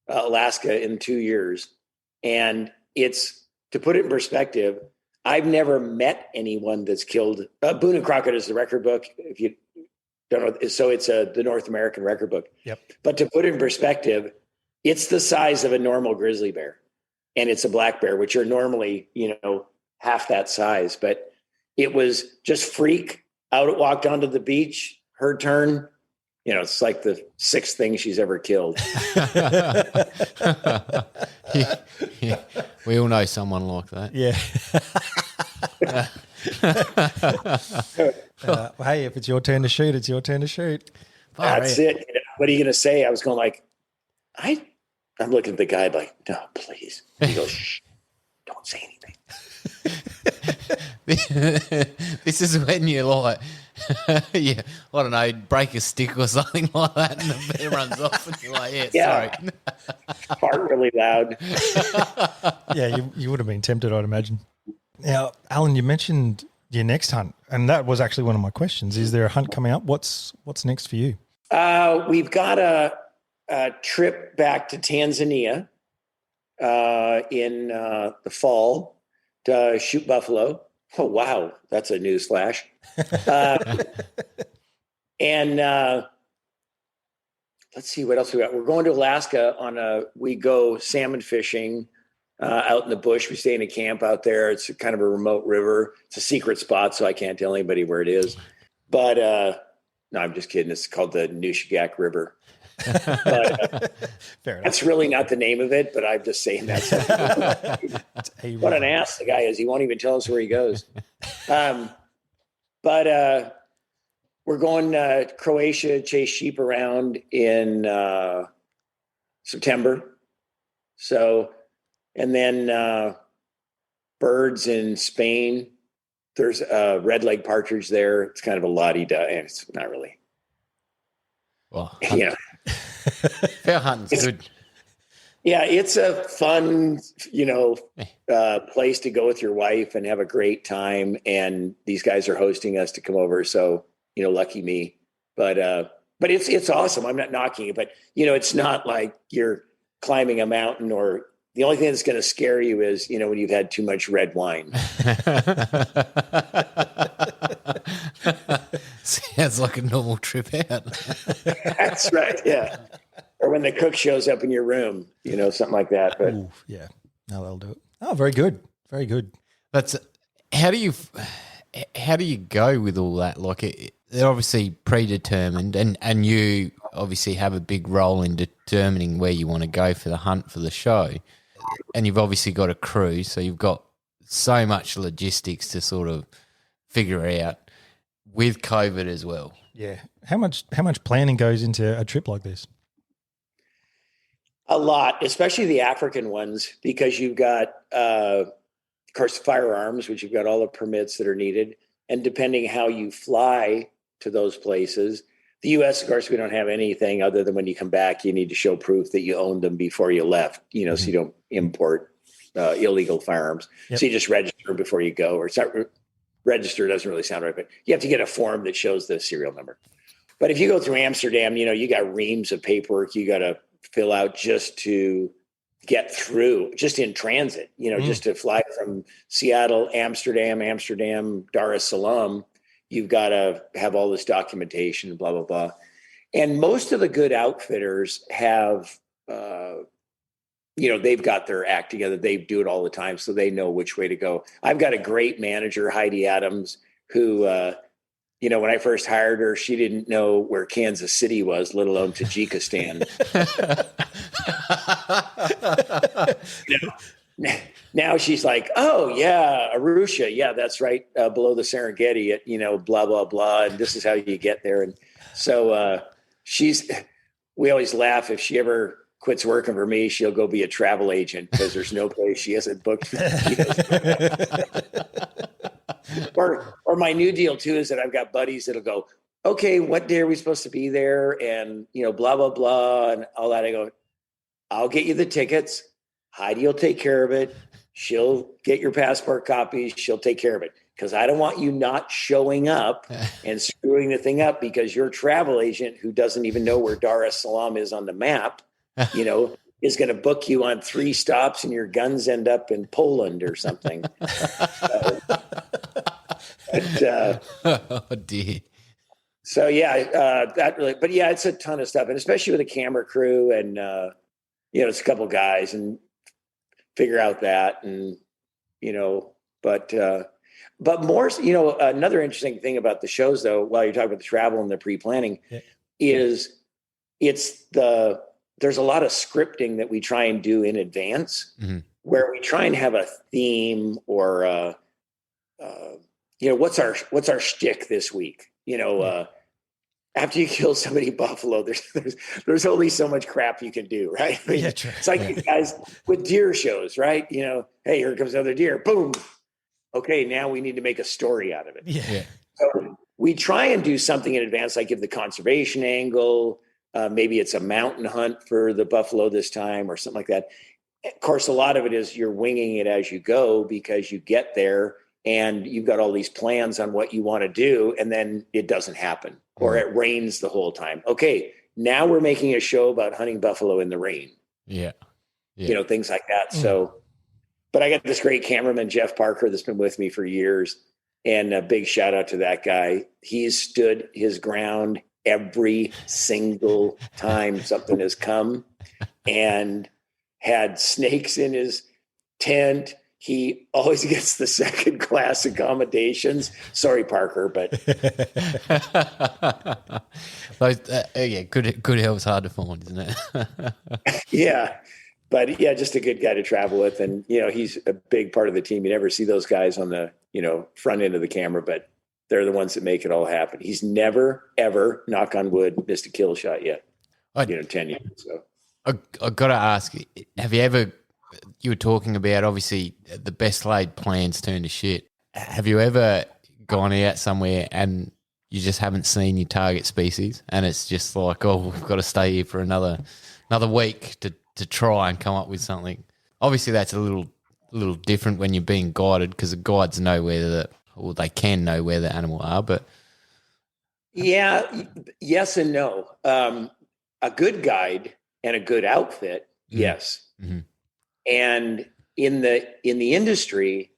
[SPEAKER 4] Alaska in 2 years. And it's, to put it in perspective, I've never met anyone that's killed. Boone and Crockett is the record book. If you don't know, so it's the North American record book.
[SPEAKER 2] Yep.
[SPEAKER 4] But to put it in perspective, it's the size of a normal grizzly bear. And it's a black bear, which are normally, half that size. But it was just freak out, walked onto the beach, her turn. It's like the 6th thing she's ever killed.
[SPEAKER 1] Yeah. We all know someone like that.
[SPEAKER 2] Yeah. Hey, if it's your turn to shoot, it's your turn to shoot.
[SPEAKER 4] That's it. What are you going to say? I was going like, I'm looking at the guy like, no, please. He goes, shh, don't say anything.
[SPEAKER 1] This is when you're like, I don't know, break a stick or something like that, and the bear runs off, and you're like, sorry.
[SPEAKER 4] Fart really loud.
[SPEAKER 2] Yeah, you would have been tempted, I'd imagine. Now, Alan, you mentioned your next hunt, and that was actually one of my questions. Is there a hunt coming up? What's next for you?
[SPEAKER 4] We've got a trip back to Tanzania in the fall to shoot buffalo. Oh, wow. That's a news flash. And let's see what else we got. We're going to Alaska we go salmon fishing out in the bush. We stay in a camp out there. It's kind of a remote river. It's a secret spot, so I can't tell anybody where it is. But no, I'm just kidding. It's called the Nushagak River. But,
[SPEAKER 2] Fair enough.
[SPEAKER 4] that's really not the name of it, but I'm just saying that's what an ass the guy is. He won't even tell us where he goes. But we're going to Croatia, chase sheep around in September. So, and then birds in Spain. There's a red-legged partridge there. It's kind of a la-di-da, and it's not really.
[SPEAKER 1] Well, fair hunting's good.
[SPEAKER 4] Yeah, it's a fun, place to go with your wife and have a great time. And these guys are hosting us to come over, so lucky me. But it's awesome. I'm not knocking it, but it's not like you're climbing a mountain, or the only thing that's going to scare you is when you've had too much red wine.
[SPEAKER 1] Sounds like a normal trip out.
[SPEAKER 4] That's right. Yeah. Or when the cook shows up in your room, something like that. But
[SPEAKER 2] Ooh, yeah, no, that'll do it. Oh, very good. Very good.
[SPEAKER 1] That's how do you go with all that? Like they're obviously predetermined, and you obviously have a big role in determining where you want to go for the hunt for the show, and you've obviously got a crew, so you've got so much logistics to sort of figure out with COVID as well.
[SPEAKER 2] Yeah. How much planning goes into a trip like this?
[SPEAKER 4] A lot, especially the African ones, because you've got, of course, firearms, which you've got all the permits that are needed. And depending how you fly to those places, the U.S., of course, we don't have anything other than when you come back, you need to show proof that you owned them before you left, so you don't import illegal firearms.
[SPEAKER 2] Yep.
[SPEAKER 4] So you just register before you go, or it's not register doesn't really sound right, but you have to get a form that shows the serial number. But if you go through Amsterdam, you got reams of paperwork you got to fill out just to get through, just in transit, just to fly from Seattle, Amsterdam, Dar es Salaam. You've got to have all this documentation, blah, blah, blah. And most of the good outfitters have, they've got their act together. They do it all the time, so they know which way to go. I've got a great manager, Heidi Adams, who, when I first hired her, she didn't know where Kansas City was, let alone Tajikistan. Now she's like, oh, yeah, Arusha. Yeah, that's right. Below the Serengeti at, blah, blah, blah. And this is how you get there. And so we always laugh if she ever quits working for me, she'll go be a travel agent because there's no place she hasn't booked. Or my new deal too is that I've got buddies that'll go, okay, what day are we supposed to be there? And, blah, blah, blah, and all that. I go, I'll get you the tickets. Heidi will take care of it. She'll get your passport copies. She'll take care of it. Because I don't want you not showing up and screwing the thing up because your travel agent, who doesn't even know where Dar es Salaam is on the map, is going to book you on 3 stops and your guns end up in Poland or something.
[SPEAKER 1] Oh dear.
[SPEAKER 4] So that really, but yeah, it's a ton of stuff, and especially with a camera crew and it's a couple guys and figure out that and but more another interesting thing about the shows though, while you're talking about the travel and the pre-planning, is there's a lot of scripting that we try and do in advance, where we try and have a theme or what's our shtick this week? After you kill somebody buffalo, there's only so much crap you can do, right? I mean, it's like you guys with deer shows, right? Hey, here comes another deer. Boom. Okay, now we need to make a story out of it.
[SPEAKER 2] Yeah.
[SPEAKER 4] So we try and do something in advance, like give the conservation angle. Maybe it's a mountain hunt for the buffalo this time or something like that. Of course, a lot of it is you're winging it as you go because you get there and you've got all these plans on what you want to do, and then it doesn't happen, or it rains the whole time. Okay, now we're making a show about hunting buffalo in the rain.
[SPEAKER 1] Yeah.
[SPEAKER 4] Things like that. So, but I got this great cameraman, Jeff Parker, that's been with me for years, and a big shout out to that guy. He's stood his ground every single time something has come and had snakes in his tent. He always gets the second class accommodations. Sorry, Parker, but
[SPEAKER 1] good help's hard to find, isn't it?
[SPEAKER 4] yeah, but yeah, just a good guy to travel with, and he's a big part of the team. You never see those guys on the front end of the camera, but they're the ones that make it all happen. He's never ever, knock on wood, missed a kill shot yet. 10 years. So
[SPEAKER 1] I got to ask, have you ever? You were talking about, obviously, the best laid plans turn to shit. Have you ever gone out somewhere and you just haven't seen your target species and it's just like, oh, we've got to stay here for another week to try and come up with something? Obviously, that's a little different when you're being guided because the guides know they can know where the animal are, but...
[SPEAKER 4] Yeah, yes and no. A good guide and a good outfit, yes.
[SPEAKER 1] Mm-hmm.
[SPEAKER 4] And in the industry,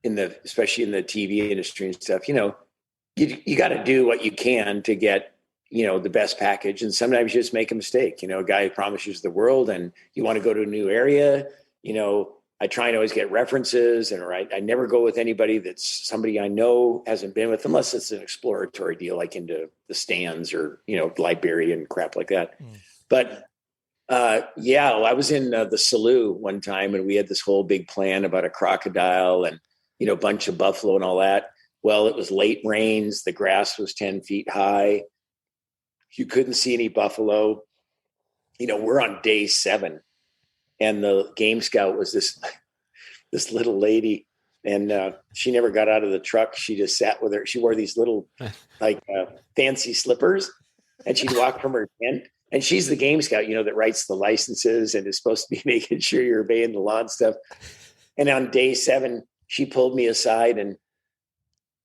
[SPEAKER 4] especially in the TV industry and stuff, you got to do what you can to get, the best package. And sometimes you just make a mistake. A guy promises the world and you want to go to a new area. I try and always get references, and I never go with anybody that's somebody I know hasn't been with, unless it's an exploratory deal, like into the stands or, Liberia and crap like that. But I was in the Slough one time, and we had this whole big plan about a crocodile and, a bunch of buffalo and all that. Well, it was late rains. The grass was 10 feet high. You couldn't see any buffalo. We're on day 7. And the game scout was this little lady, and she never got out of the truck. She just sat with her. She wore these little fancy slippers, and she'd walk from her tent. And she's the game scout, that writes the licenses and is supposed to be making sure you're obeying the law and stuff. And on day 7, she pulled me aside and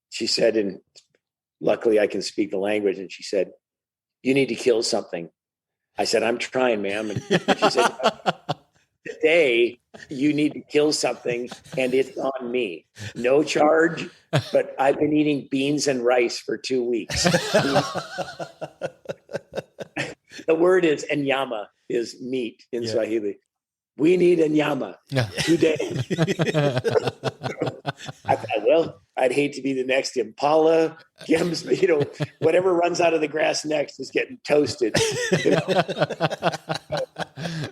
[SPEAKER 4] she said, and luckily I can speak the language, and she said, "You need to kill something." I said, "I'm trying, ma'am." And she said, "Today you need to kill something, and it's on me. No charge, but I've been eating beans and rice for 2 weeks." The word is enyama, is meat in Swahili. We need enyama today. I thought, well, I'd hate to be the next Impala. Gems, whatever runs out of the grass next is getting toasted.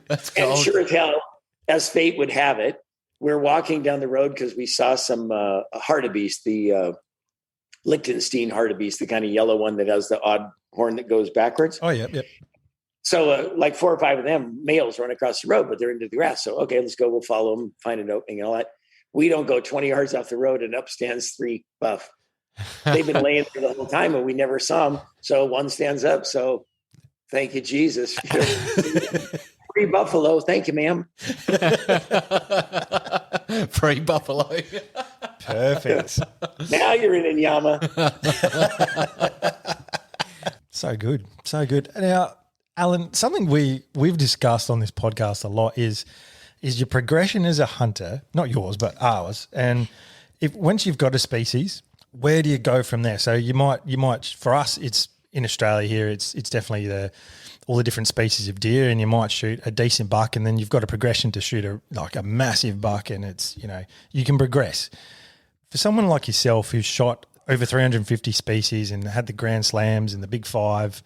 [SPEAKER 1] That's
[SPEAKER 4] and
[SPEAKER 1] cold.
[SPEAKER 4] sure as hell, as fate would have it, we're walking down the road because we saw some hartebeest, the Liechtenstein hartebeest, the kind of yellow one that has the odd horn that goes backwards.
[SPEAKER 2] Oh, yeah.
[SPEAKER 4] So like 4 or 5 of them males run across the road, but they're into the grass. So, okay, let's go. We'll follow them, find an opening and all that. We don't go 20 yards off the road, and up stands 3 buff. They've been laying there the whole time, and we never saw them. So one stands up. So thank you, Jesus. 3 buffalo. Thank you, ma'am.
[SPEAKER 1] Free buffalo.
[SPEAKER 2] Perfect.
[SPEAKER 4] Now you're in Inyama.
[SPEAKER 2] So good. Now, Alan, something we've discussed on this podcast a lot is your progression as a hunter, not yours, but ours. And once you've got a species, where do you go from there? So you might for us, it's in Australia here, it's definitely all the different species of deer, and you might shoot a decent buck, and then you've got a progression to shoot a massive buck, and it's, you can progress. For someone like yourself who's shot over 350 species and had the Grand Slams and the Big Five,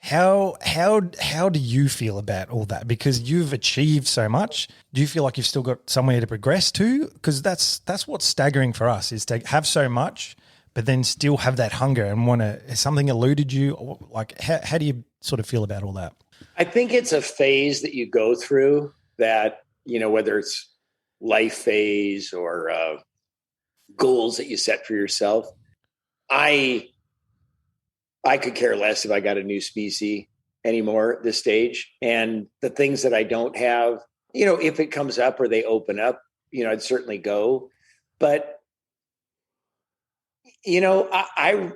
[SPEAKER 2] how do you feel about all that? Because you've achieved so much. Do you feel like you've still got somewhere to progress to? Because that's what's staggering for us, is to have so much, but then still have that hunger and has something eluded you? Like, how do you sort of feel about all that?
[SPEAKER 4] I think it's a phase that you go through that, whether it's life phase or goals that you set for yourself. I could care less if I got a new species anymore at this stage. And the things that I don't have, if it comes up or they open up, I'd certainly go. But, I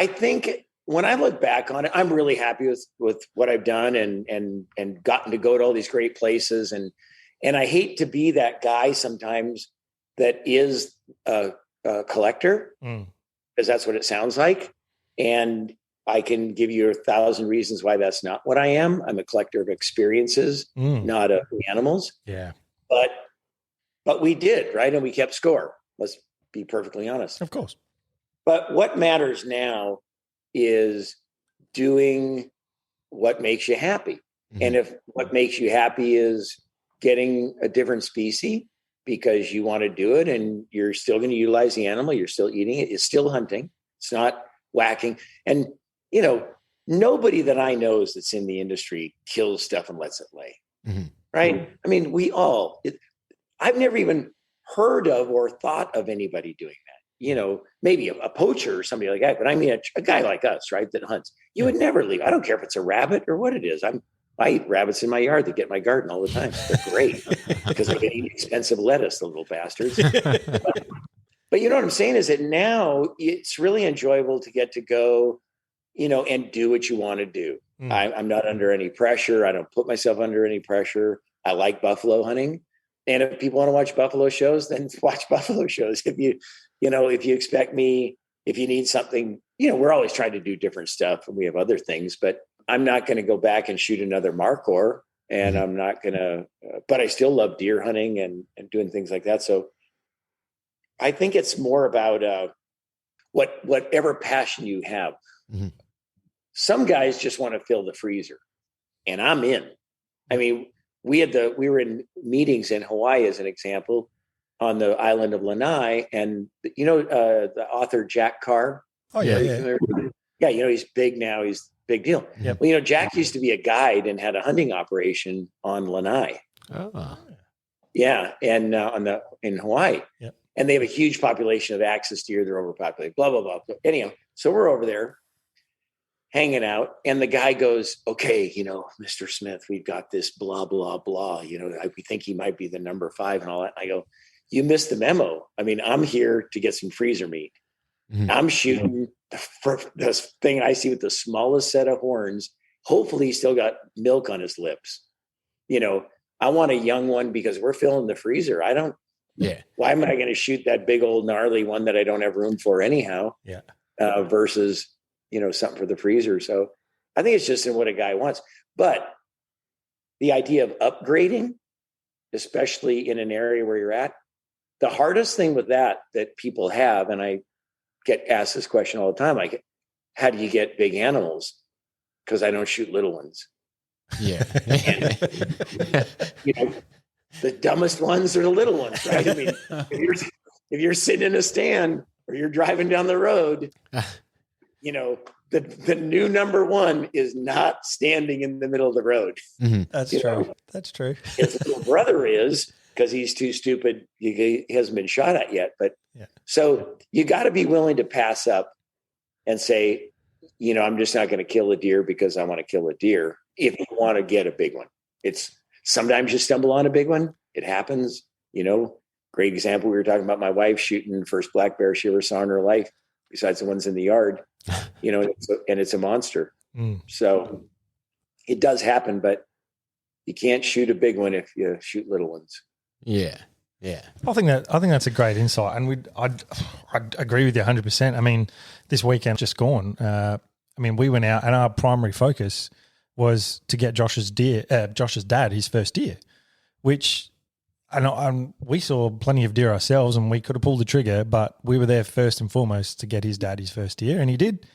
[SPEAKER 4] think when I look back on it, I'm really happy with what I've done and gotten to go to all these great places. And I hate to be that guy sometimes that is a collector, because that's what it sounds like. And I can give you 1,000 reasons why that's not what I am. I'm a collector of experiences, not of animals.
[SPEAKER 2] Yeah.
[SPEAKER 4] But we did, right? And we kept score. Let's be perfectly honest.
[SPEAKER 2] Of course.
[SPEAKER 4] But what matters now is doing what makes you happy. And if what makes you happy is getting a different species because you want to do it and you're still going to utilize the animal, you're still eating it, it's still hunting. It's not whacking. And, nobody that I know that's in the industry kills stuff and lets it lay. Right. I mean, I've never even heard of or thought of anybody doing that. Maybe a poacher or somebody like that. But I mean, a guy like us, right, that hunts, you would never leave. I don't care if it's a rabbit or what it is. I eat rabbits in my yard that get in my garden all the time. They're great because they get expensive lettuce, the little bastards. But you know what I'm saying is that now it's really enjoyable to get to go, and do what you want to do. I'm not under any pressure. I don't put myself under any pressure. I like buffalo hunting. And if people want to watch buffalo shows, then watch buffalo shows. If you expect me, if you need something, we're always trying to do different stuff and we have other things, but I'm not going to go back and shoot another markhor. and I'm not gonna. But I still love deer hunting and doing things like that. So I think it's more about whatever passion you have.
[SPEAKER 1] Mhm.
[SPEAKER 4] Some guys just want to fill the freezer, and I'm in. I mean, we were in meetings in Hawaii, as an example, on the island of Lanai, and the author Jack Carr.
[SPEAKER 2] Oh yeah,
[SPEAKER 4] Are you
[SPEAKER 2] yeah.
[SPEAKER 4] familiar with him? Yeah, he's big now. He's a big deal.
[SPEAKER 2] Yep.
[SPEAKER 4] Well, Jack used to be a guide and had a hunting operation on Lanai.
[SPEAKER 1] Oh.
[SPEAKER 4] Yeah, and in Hawaii.
[SPEAKER 2] Yep.
[SPEAKER 4] And they have a huge population of axis deer. They're overpopulated. Blah blah blah. Anyhow, so we're over there hanging out, and the guy goes, "Okay, Mr. Smith, we've got this blah blah blah. We think he might be the number 5 and all that." And I go, "You missed the memo. I mean, I'm here to get some freezer meat.
[SPEAKER 1] Mhm.
[SPEAKER 4] I'm shooting this thing I see with the smallest set of horns. Hopefully, he's still got milk on his lips. I want a young one because we're filling the freezer. I don't.
[SPEAKER 1] Yeah.
[SPEAKER 4] Why am I going to shoot that big old gnarly one that I don't have room for anyhow?
[SPEAKER 2] Yeah.
[SPEAKER 4] Versus something for the freezer. So I think it's just in what a guy wants. But the idea of upgrading, especially in an area where you're at, the hardest thing with that people have, and I get asked this question all the time, like, how do you get big animals? Because I don't shoot little ones.
[SPEAKER 1] Yeah.
[SPEAKER 4] The dumbest ones are the little ones, right? I mean, if you're sitting in a stand or you're driving down the road, the new number 1 is not standing in the middle of the road.
[SPEAKER 1] Mhm.
[SPEAKER 2] That's true. That's true.
[SPEAKER 4] His little brother is, because he's too stupid. He hasn't been shot at yet. But
[SPEAKER 2] Yeah.
[SPEAKER 4] So you got to be willing to pass up and say, I'm just not going to kill a deer because I want to kill a deer. If you want to get a big one, it's sometimes you stumble on a big one. It happens. Great example. We were talking about my wife shooting the first black bear she ever saw in her life, besides the ones in the yard. And it's a monster.
[SPEAKER 2] Mm.
[SPEAKER 4] So it does happen, but you can't shoot a big one if you shoot little ones.
[SPEAKER 1] Yeah. Yeah.
[SPEAKER 2] I think that's a great insight, and I'd agree with you 100%. I mean, this weekend just gone. We went out, and our primary focus was to get Josh's dad his first deer, which we saw plenty of deer ourselves, and we could have pulled the trigger, but we were there first and foremost to get his dad his first deer, and he did.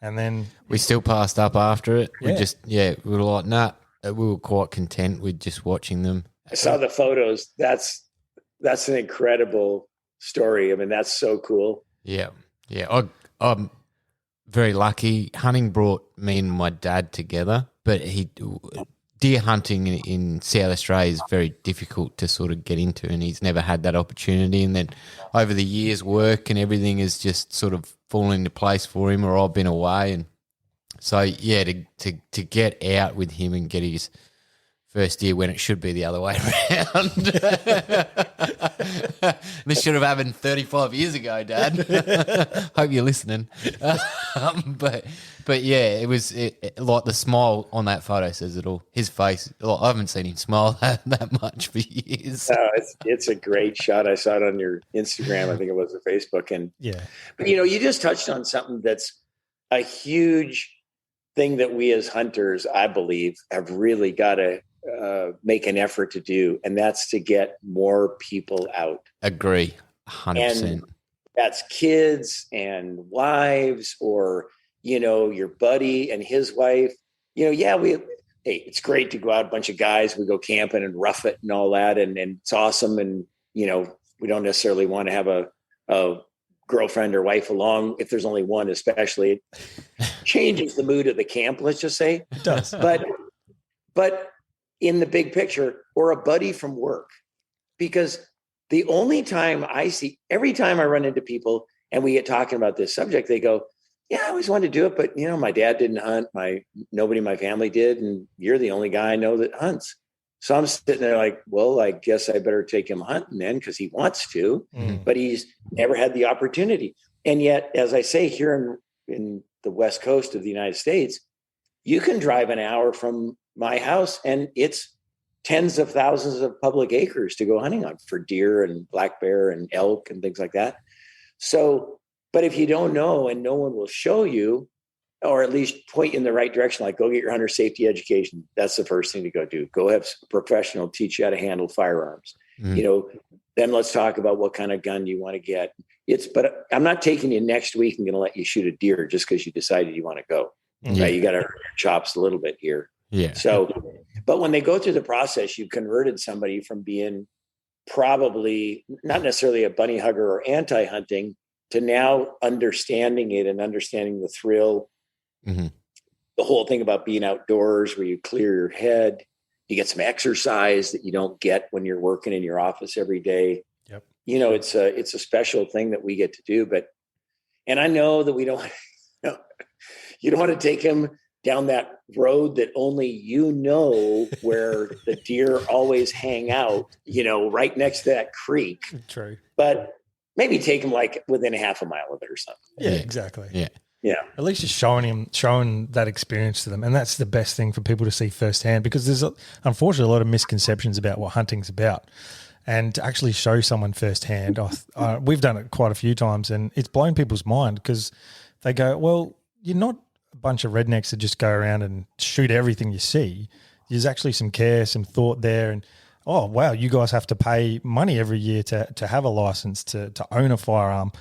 [SPEAKER 2] And then
[SPEAKER 1] we still passed up after it.
[SPEAKER 2] Yeah.
[SPEAKER 1] We were like, nah, we were quite content with just watching them.
[SPEAKER 4] I saw the photos. That's an incredible story. I mean, that's so cool.
[SPEAKER 1] Yeah. Yeah. I'm very lucky. Hunting brought me and my dad together, but deer hunting in South Australia is very difficult to sort of get into, and he's never had that opportunity. And then over the years, work and everything has just sort of fallen into place for him, or I've been away. And so, yeah, to get out with him and get his first deer when it should be the other way around. This should have happened 35 years ago, Dad. Hope you're listening. But yeah, it was like the smile on that photo says it all. His face, I haven't seen him smile that much for years.
[SPEAKER 4] It's a great shot. I saw it on your Instagram. I think it was or Facebook. And
[SPEAKER 2] yeah,
[SPEAKER 4] but you just touched on something that's a huge thing that we as hunters, I believe, have really got to make an effort to do, and that's to get more people out.
[SPEAKER 1] Agree, 100%.
[SPEAKER 4] And that's kids and wives, or your buddy and his wife. It's great to go out, a bunch of guys, we go camping and rough it and all that, and it's awesome. And we don't necessarily want to have a girlfriend or wife along if there's only one, especially. It changes the mood of the camp, let's just say.
[SPEAKER 2] it does.
[SPEAKER 4] But in the big picture, or a buddy from work, because the only time every time I run into people and we get talking about this subject, they go, yeah, I always wanted to do it, but my dad didn't hunt. Nobody in my family did. And you're the only guy I know that hunts. So I'm sitting there like, well, I guess I better take him hunting then, because he wants to, but he's never had the opportunity. And yet, as I say, here in the West Coast of the United States, you can drive an hour from my house and it's tens of thousands of public acres to go hunting on for deer and black bear and elk and things like that. So, but if you don't know and no one will show you, or at least point you in the right direction. Like, go get your hunter safety education. That's the first thing to go do. Go have a professional teach you how to handle firearms. Then let's talk about what kind of gun you want to get. But I'm not taking you next week and going to let you shoot a deer just because you decided you want to go. Right? You got to earn your chops a little bit here.
[SPEAKER 1] Yeah.
[SPEAKER 4] So, but when they go through the process, you converted somebody from being probably not necessarily a bunny hugger or anti-hunting to now understanding it and understanding the thrill, the whole thing about being outdoors where you clear your head, you get some exercise that you don't get when you're working in your office every day.
[SPEAKER 2] Yep.
[SPEAKER 4] It's a special thing that we get to do, and I know that we don't, you don't want to take him down that road that only where the deer always hang out, right next to that creek.
[SPEAKER 2] True.
[SPEAKER 4] But maybe take him like within half a mile of it or something.
[SPEAKER 2] Yeah, exactly.
[SPEAKER 4] Yeah.
[SPEAKER 2] At least just showing that experience to them. And that's the best thing for people to see firsthand, because there's unfortunately a lot of misconceptions about what hunting's about. And to actually show someone firsthand, we've done it quite a few times, and it's blown people's mind because they go, well, you're not a bunch of rednecks that just go around and shoot everything you see. There's actually some care, some thought there. And, oh, wow, you guys have to pay money every year to have a license, to own a firearm,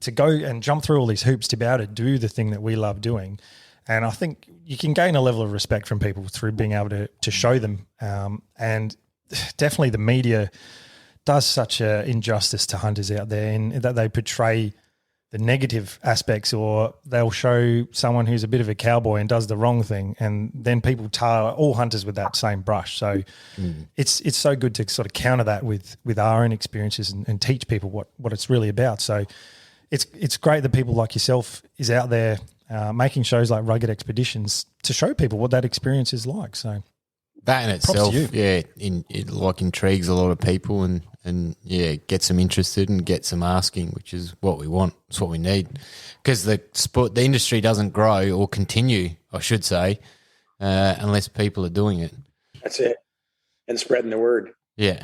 [SPEAKER 2] to go and jump through all these hoops to be able to do the thing that we love doing. And I think you can gain a level of respect from people through being able to show them. And definitely the media does such an injustice to hunters out there in that they portray the negative aspects, or they'll show someone who's a bit of a cowboy and does the wrong thing, and then people tar all hunters with that same brush. So it's so good to sort of counter that with our own experiences and teach people what it's really about. So it's great that people like yourself is out there making shows like Rugged Expeditions to show people what that experience is like. So
[SPEAKER 1] that in itself, it intrigues a lot of people and gets them interested and gets them asking, which is what we want. It's what we need, because the industry doesn't grow or continue, I should say, unless people are doing it.
[SPEAKER 4] That's it, and spreading the word.
[SPEAKER 1] Yeah.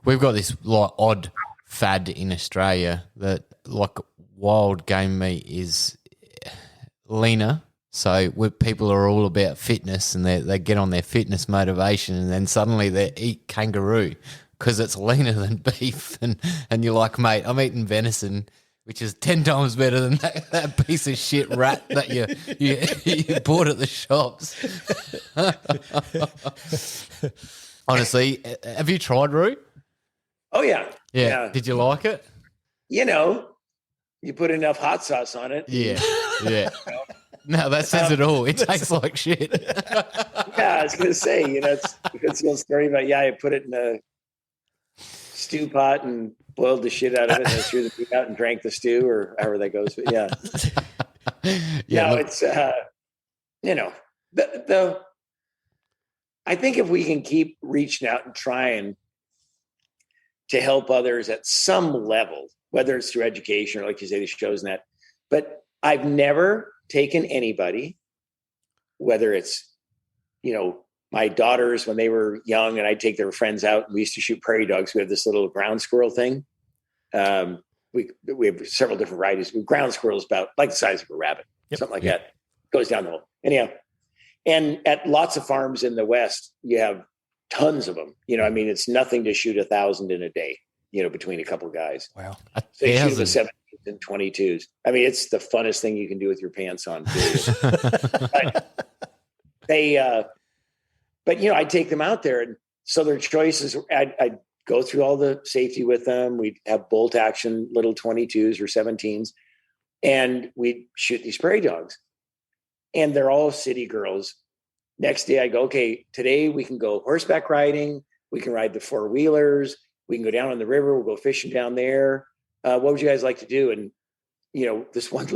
[SPEAKER 1] We've got this odd fad in Australia that wild game meat is leaner. So people are all about fitness, and they get on their fitness motivation, and then suddenly they eat kangaroo because it's leaner than beef. And you're like, mate, I'm eating venison, which is 10 times better than that piece of shit rat that you bought at the shops. Honestly, have you tried Roo?
[SPEAKER 4] Oh, yeah.
[SPEAKER 1] Yeah. Did you like it?
[SPEAKER 4] You put enough hot sauce on it.
[SPEAKER 1] Yeah. No, that says it all. It tastes like shit.
[SPEAKER 4] Yeah, I was going to say, it's a little story about, I put it in a stew pot and boiled the shit out of it, and then threw the meat out and drank the stew, or however that goes. But it's, I think if we can keep reaching out and trying to help others at some level, whether it's through education or, like you say, the shows and that, but I've never taken anybody, whether it's, my daughters when they were young and I'd take their friends out and we used to shoot prairie dogs. We have this little ground squirrel thing. We have several different varieties. Ground squirrel is about like the size of a rabbit, something like that. Goes down the hole. Anyhow, and at lots of farms in the West, you have tons of them. It's nothing to shoot 1,000 in a day, between a couple of guys.
[SPEAKER 2] Wow.
[SPEAKER 4] So you shoot with 17s and 22s. It's the funnest thing you can do with your pants on. But I'd take them out there, and so their choices, I'd go through all the safety with them. We'd have bolt action little 22s or 17s, and we'd shoot these prairie dogs, and they're all city girls. Next day I go, okay, today we can go horseback riding. We can ride the 4-wheelers. We can go down on the river. We'll go fishing down there. What would you guys like to do? And, this one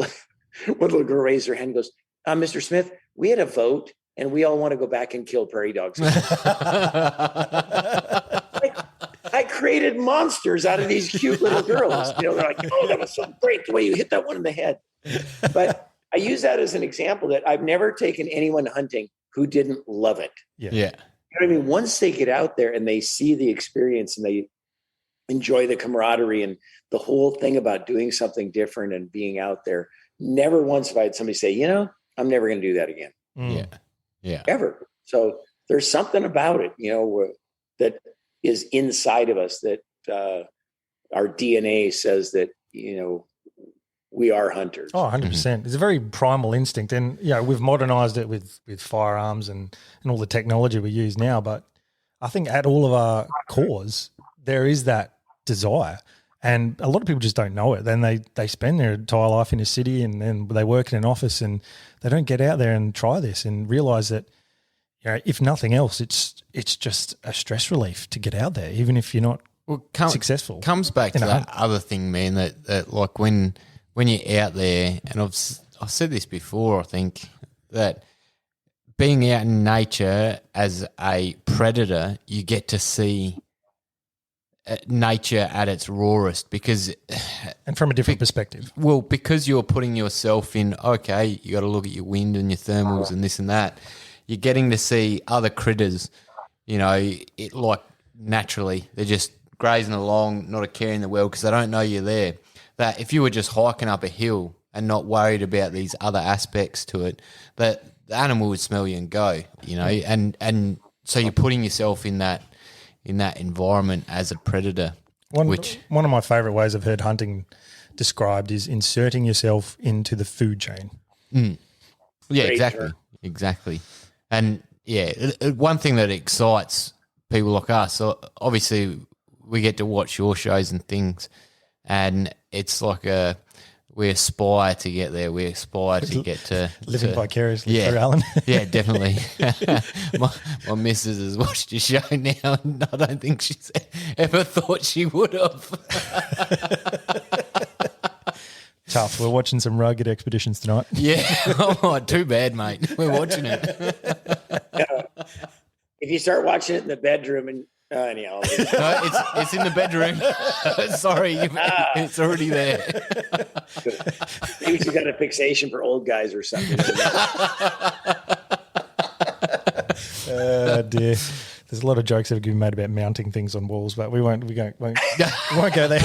[SPEAKER 4] little girl raised her hand and goes, Mr. Smith, we had a vote and we all want to go back and kill prairie dogs. I created monsters out of these cute little girls. They're like, oh, that was so great the way you hit that one in the head. But I use that as an example that I've never taken anyone hunting who didn't love it.
[SPEAKER 1] Yeah.
[SPEAKER 4] You know what I mean? Once they get out there and they see the experience and they enjoy the camaraderie and the whole thing about doing something different and being out there, never once have I had somebody say, I'm never going to do that again.
[SPEAKER 1] Yeah. Yeah.
[SPEAKER 4] Ever. So there's something about it, that is inside of us that our DNA says that, we are hunters.
[SPEAKER 2] Oh, 100%. It's a very primal instinct. And, we've modernized it with firearms and all the technology we use now. But I think at all of our cores, there is that desire. And a lot of people just don't know it. Then they spend their entire life in a city and then they work in an office and they don't get out there and try this and realize that, if nothing else, it's just a stress relief to get out there, even if you're not successful.
[SPEAKER 1] Comes back to that other thing, man, that like when you're out there, and I've said this before, I think, that being out in nature as a predator, you get to see nature at its rawest
[SPEAKER 2] and from a different perspective.
[SPEAKER 1] Well, because you're putting yourself in, okay, you got to look at your wind and your thermals and this and that. You're getting to see other critters, like naturally. They're just grazing along, not a care in the world because they don't know you're there. That if you were just hiking up a hill and not worried about these other aspects to it, that the animal would smell you and go, and so you're putting yourself in that environment as a predator.
[SPEAKER 2] One of my favourite ways I've heard hunting described is inserting yourself into the food chain.
[SPEAKER 1] Mm. Yeah, exactly. And one thing that excites people like us, so obviously we get to watch your shows and things, and it's like we aspire to get there. We aspire to get to
[SPEAKER 2] living vicariously through Alan.
[SPEAKER 1] Yeah, definitely. my missus has watched your show now, and I don't think she's ever thought she would have.
[SPEAKER 2] Tough. We're watching some rugged expeditions tonight.
[SPEAKER 1] Yeah. Oh, too bad, mate. We're watching it.
[SPEAKER 4] If you start watching it in the bedroom and anyhow,
[SPEAKER 1] no, it's in the bedroom. Sorry, it's already there.
[SPEAKER 4] Maybe she's got a fixation for old guys or something.
[SPEAKER 2] Oh dear. There's a lot of jokes that have been made about mounting things on walls, but we won't go there.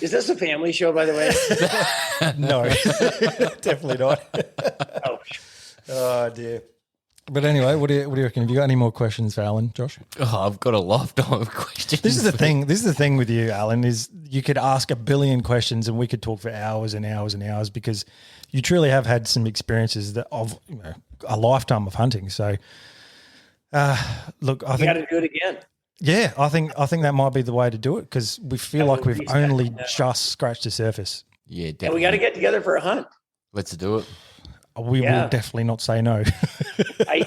[SPEAKER 4] Is this a family show, by the way?
[SPEAKER 2] No, definitely not. Oh dear. But anyway, what do you reckon? Have you got any more questions for Alan, Josh?
[SPEAKER 1] Oh, I've got a lifetime of questions.
[SPEAKER 2] This is the thing with you, Alan, is you could ask a billion questions and we could talk for hours and hours and hours because you truly have had some experiences of a lifetime of hunting. So, look, I think
[SPEAKER 4] you got to do it again.
[SPEAKER 2] Yeah, I think that might be the way to do it because we feel like we've only just scratched the surface.
[SPEAKER 1] Yeah, definitely.
[SPEAKER 4] And we got to get together for a hunt.
[SPEAKER 1] Let's do it.
[SPEAKER 2] We will definitely not say no.
[SPEAKER 4] I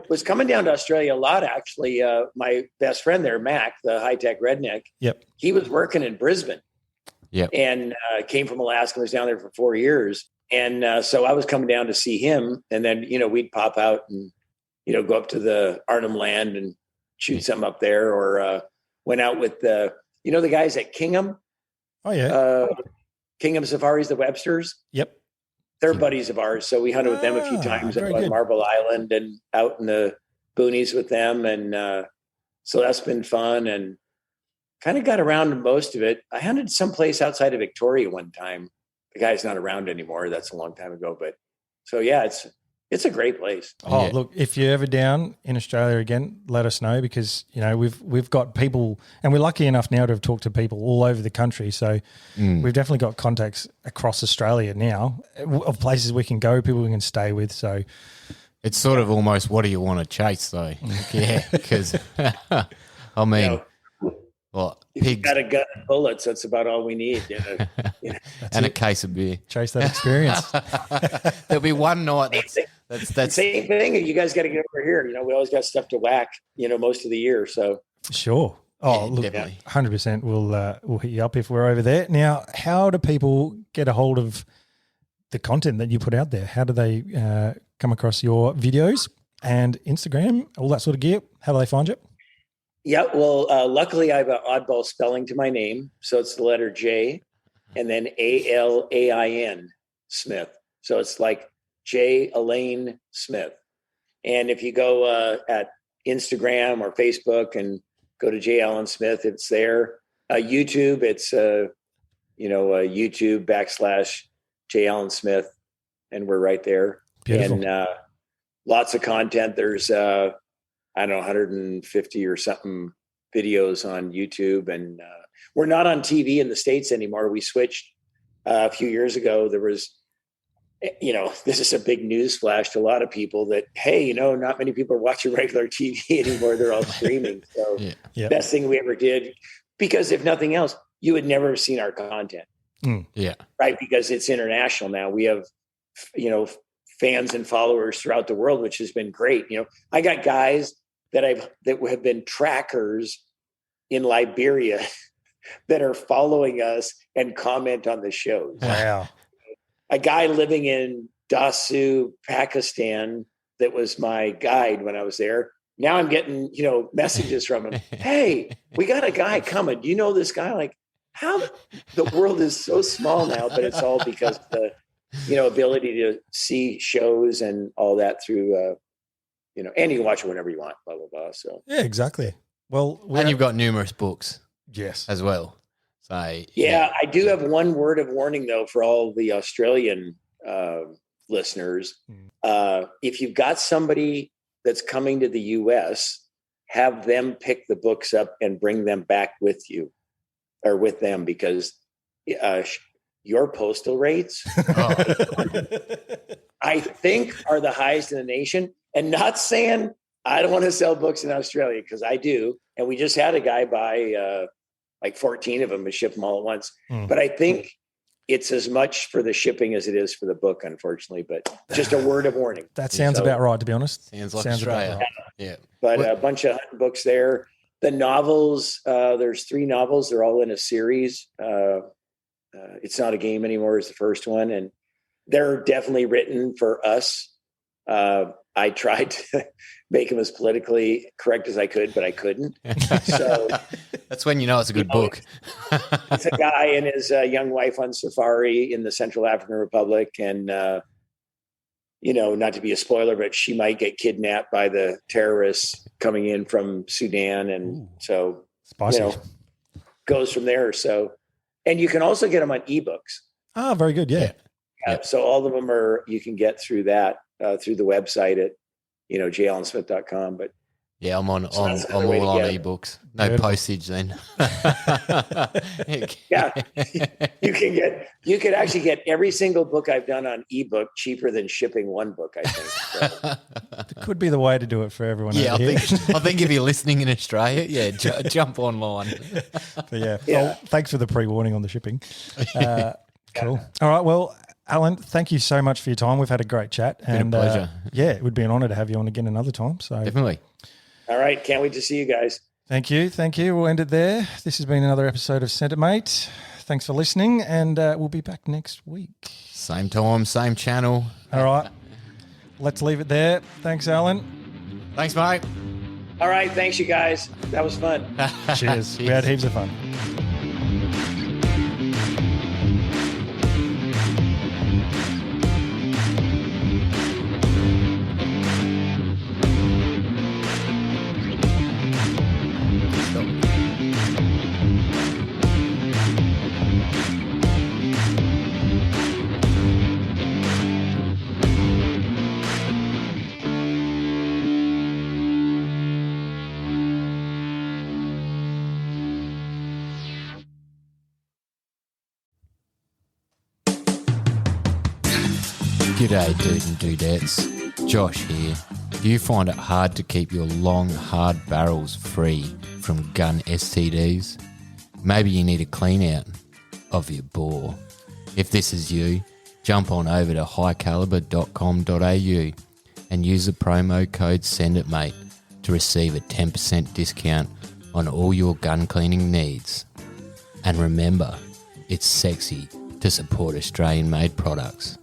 [SPEAKER 4] was coming down to Australia a lot, actually. My best friend there, Mac, the high-tech redneck, he was working in Brisbane.
[SPEAKER 1] Yep.
[SPEAKER 4] And came from Alaska, was down there for 4 years. And so I was coming down to see him. And then, we'd pop out and, go up to the Arnhem Land and shoot something up there, or went out with the guys at Kingham.
[SPEAKER 2] Oh, yeah.
[SPEAKER 4] Kingham Safaris, the Websters.
[SPEAKER 2] Yep.
[SPEAKER 4] They're buddies of ours. So we hunted with them a few times at Marble Island and out in the boonies with them. And so that's been fun and kind of got around to most of it. I hunted someplace outside of Victoria one time. The guy's not around anymore. That's a long time ago. But so, yeah, it's a great place.
[SPEAKER 2] Oh, look, if you're ever down in Australia again, let us know because, we've got people and we're lucky enough now to have talked to people all over the country. So we've definitely got contacts across Australia now of places we can go, people we can stay with. So
[SPEAKER 1] it's sort of almost what do you want to chase though? Yeah, because I mean,
[SPEAKER 4] if you've got a gun and bullets, that's about all we need.
[SPEAKER 1] And a case of beer.
[SPEAKER 2] Chase that experience.
[SPEAKER 1] There'll be one night that's
[SPEAKER 4] same thing. You guys got to get over here. We always got stuff to whack, most of the year. So
[SPEAKER 2] sure. Oh, look,
[SPEAKER 1] definitely.
[SPEAKER 2] 100% we'll hit you up if we're over there. Now, how do people get a hold of the content that you put out there? How do they come across your videos and Instagram, all that sort of gear? How do they find you?
[SPEAKER 4] Yeah, well, luckily I have an oddball spelling to my name. So it's the letter J and then Alain Smith. So it's like J. Alain Smith. And if you go at Instagram or Facebook and go to J. Alain Smith, it's there. YouTube, it's, YouTube / J. Allen Smith, and we're right there.
[SPEAKER 2] Beautiful.
[SPEAKER 4] And lots of content. There's, I don't know, 150 or something videos on YouTube. And we're not on TV in the States anymore. We switched a few years ago. There was, this is a big news flash to a lot of people that, hey, not many people are watching regular TV anymore. They're all streaming. So best thing we ever did, because if nothing else, you would never have seen our content.
[SPEAKER 1] Yeah.
[SPEAKER 4] Right. Because it's international now. We have, fans and followers throughout the world, which has been great. I got guys that have been trackers in Liberia that are following us and comment on the shows.
[SPEAKER 2] Wow.
[SPEAKER 4] A guy living in Dasu, Pakistan, that was my guide when I was there. Now I'm getting, messages from him. Hey, we got a guy coming. Do you know this guy? Like, how the world is so small now, but it's all because of the, ability to see shows and all that through, and you can watch it whenever you want, blah, blah, blah. So,
[SPEAKER 2] Yeah, exactly. Well,
[SPEAKER 1] And you've got numerous books
[SPEAKER 2] yes.
[SPEAKER 1] as well. So,
[SPEAKER 4] I do have one word of warning, though, for all the Australian listeners. If you've got somebody that's coming to the U.S., have them pick the books up and bring them back with you or with them, because your postal rates, I think, are the highest in the nation. And not saying I don't want to sell books in Australia, because I do. And we just had a guy buy like 14 of them and ship them all at once. But I think it's as much for the shipping as it is for the book, unfortunately. But just a word of warning.
[SPEAKER 2] That sounds about right, to be honest.
[SPEAKER 1] Sounds like Australia.
[SPEAKER 2] Right.
[SPEAKER 1] Yeah.
[SPEAKER 4] But a bunch of books there. The novels, there's 3 novels. They're all in a series. It's Not a Game Anymore is the first one. And they're definitely written for us. I tried to make them as politically correct as I could, but I couldn't. So
[SPEAKER 1] that's when it's a good book.
[SPEAKER 4] It's a guy and his young wife on safari in the Central African Republic. And, not to be a spoiler, but she might get kidnapped by the terrorists coming in from Sudan. And so,
[SPEAKER 2] Spicy.
[SPEAKER 4] Goes from there. So, and you can also get them on ebooks.
[SPEAKER 2] Ah, very good. Yeah.
[SPEAKER 4] So all of them you can get through that, through the website at, jallensmith.com. But
[SPEAKER 1] yeah, I'm all on ebooks. No
[SPEAKER 2] Beautiful.
[SPEAKER 1] postage then.
[SPEAKER 4] Yeah, you could actually get every single book I've done on ebook cheaper than shipping one book, I think. So.
[SPEAKER 2] It could be the way to do it for everyone.
[SPEAKER 1] Yeah,
[SPEAKER 2] over here.
[SPEAKER 1] I think if you're listening in Australia, jump online.
[SPEAKER 2] But yeah. Well, thanks for the pre-warning on the shipping. Cool. All right. Well, Alan, thank you so much for your time. We've had a great chat.
[SPEAKER 1] Been a pleasure.
[SPEAKER 2] It would be an honour to have you on again another time. So
[SPEAKER 1] Definitely.
[SPEAKER 4] All right. Can't wait to see you guys.
[SPEAKER 2] Thank you. We'll end it there. This has been another episode of Send It Mate. Thanks for listening, and we'll be back next week.
[SPEAKER 1] Same time, same channel.
[SPEAKER 2] All right. Let's leave it there. Thanks, Alan.
[SPEAKER 1] Thanks, mate.
[SPEAKER 4] All right. Thanks, you guys. That was fun.
[SPEAKER 2] Cheers. We had heaps of fun.
[SPEAKER 1] G'day, dude and dudettes. Josh here. Do you find it hard to keep your long, hard barrels free from gun STDs? Maybe you need a clean out of your bore. If this is you, jump on over to highcaliber.com.au and use the promo code SENDITMATE to receive a 10% discount on all your gun cleaning needs. And remember, it's sexy to support Australian-made products.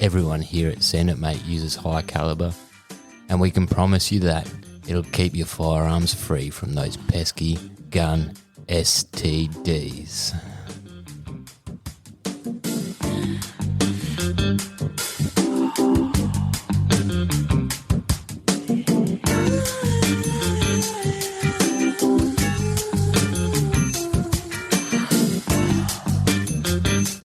[SPEAKER 1] Everyone here at Send It Mate uses High Caliber, and we can promise you that it'll keep your firearms free from those pesky gun STDs.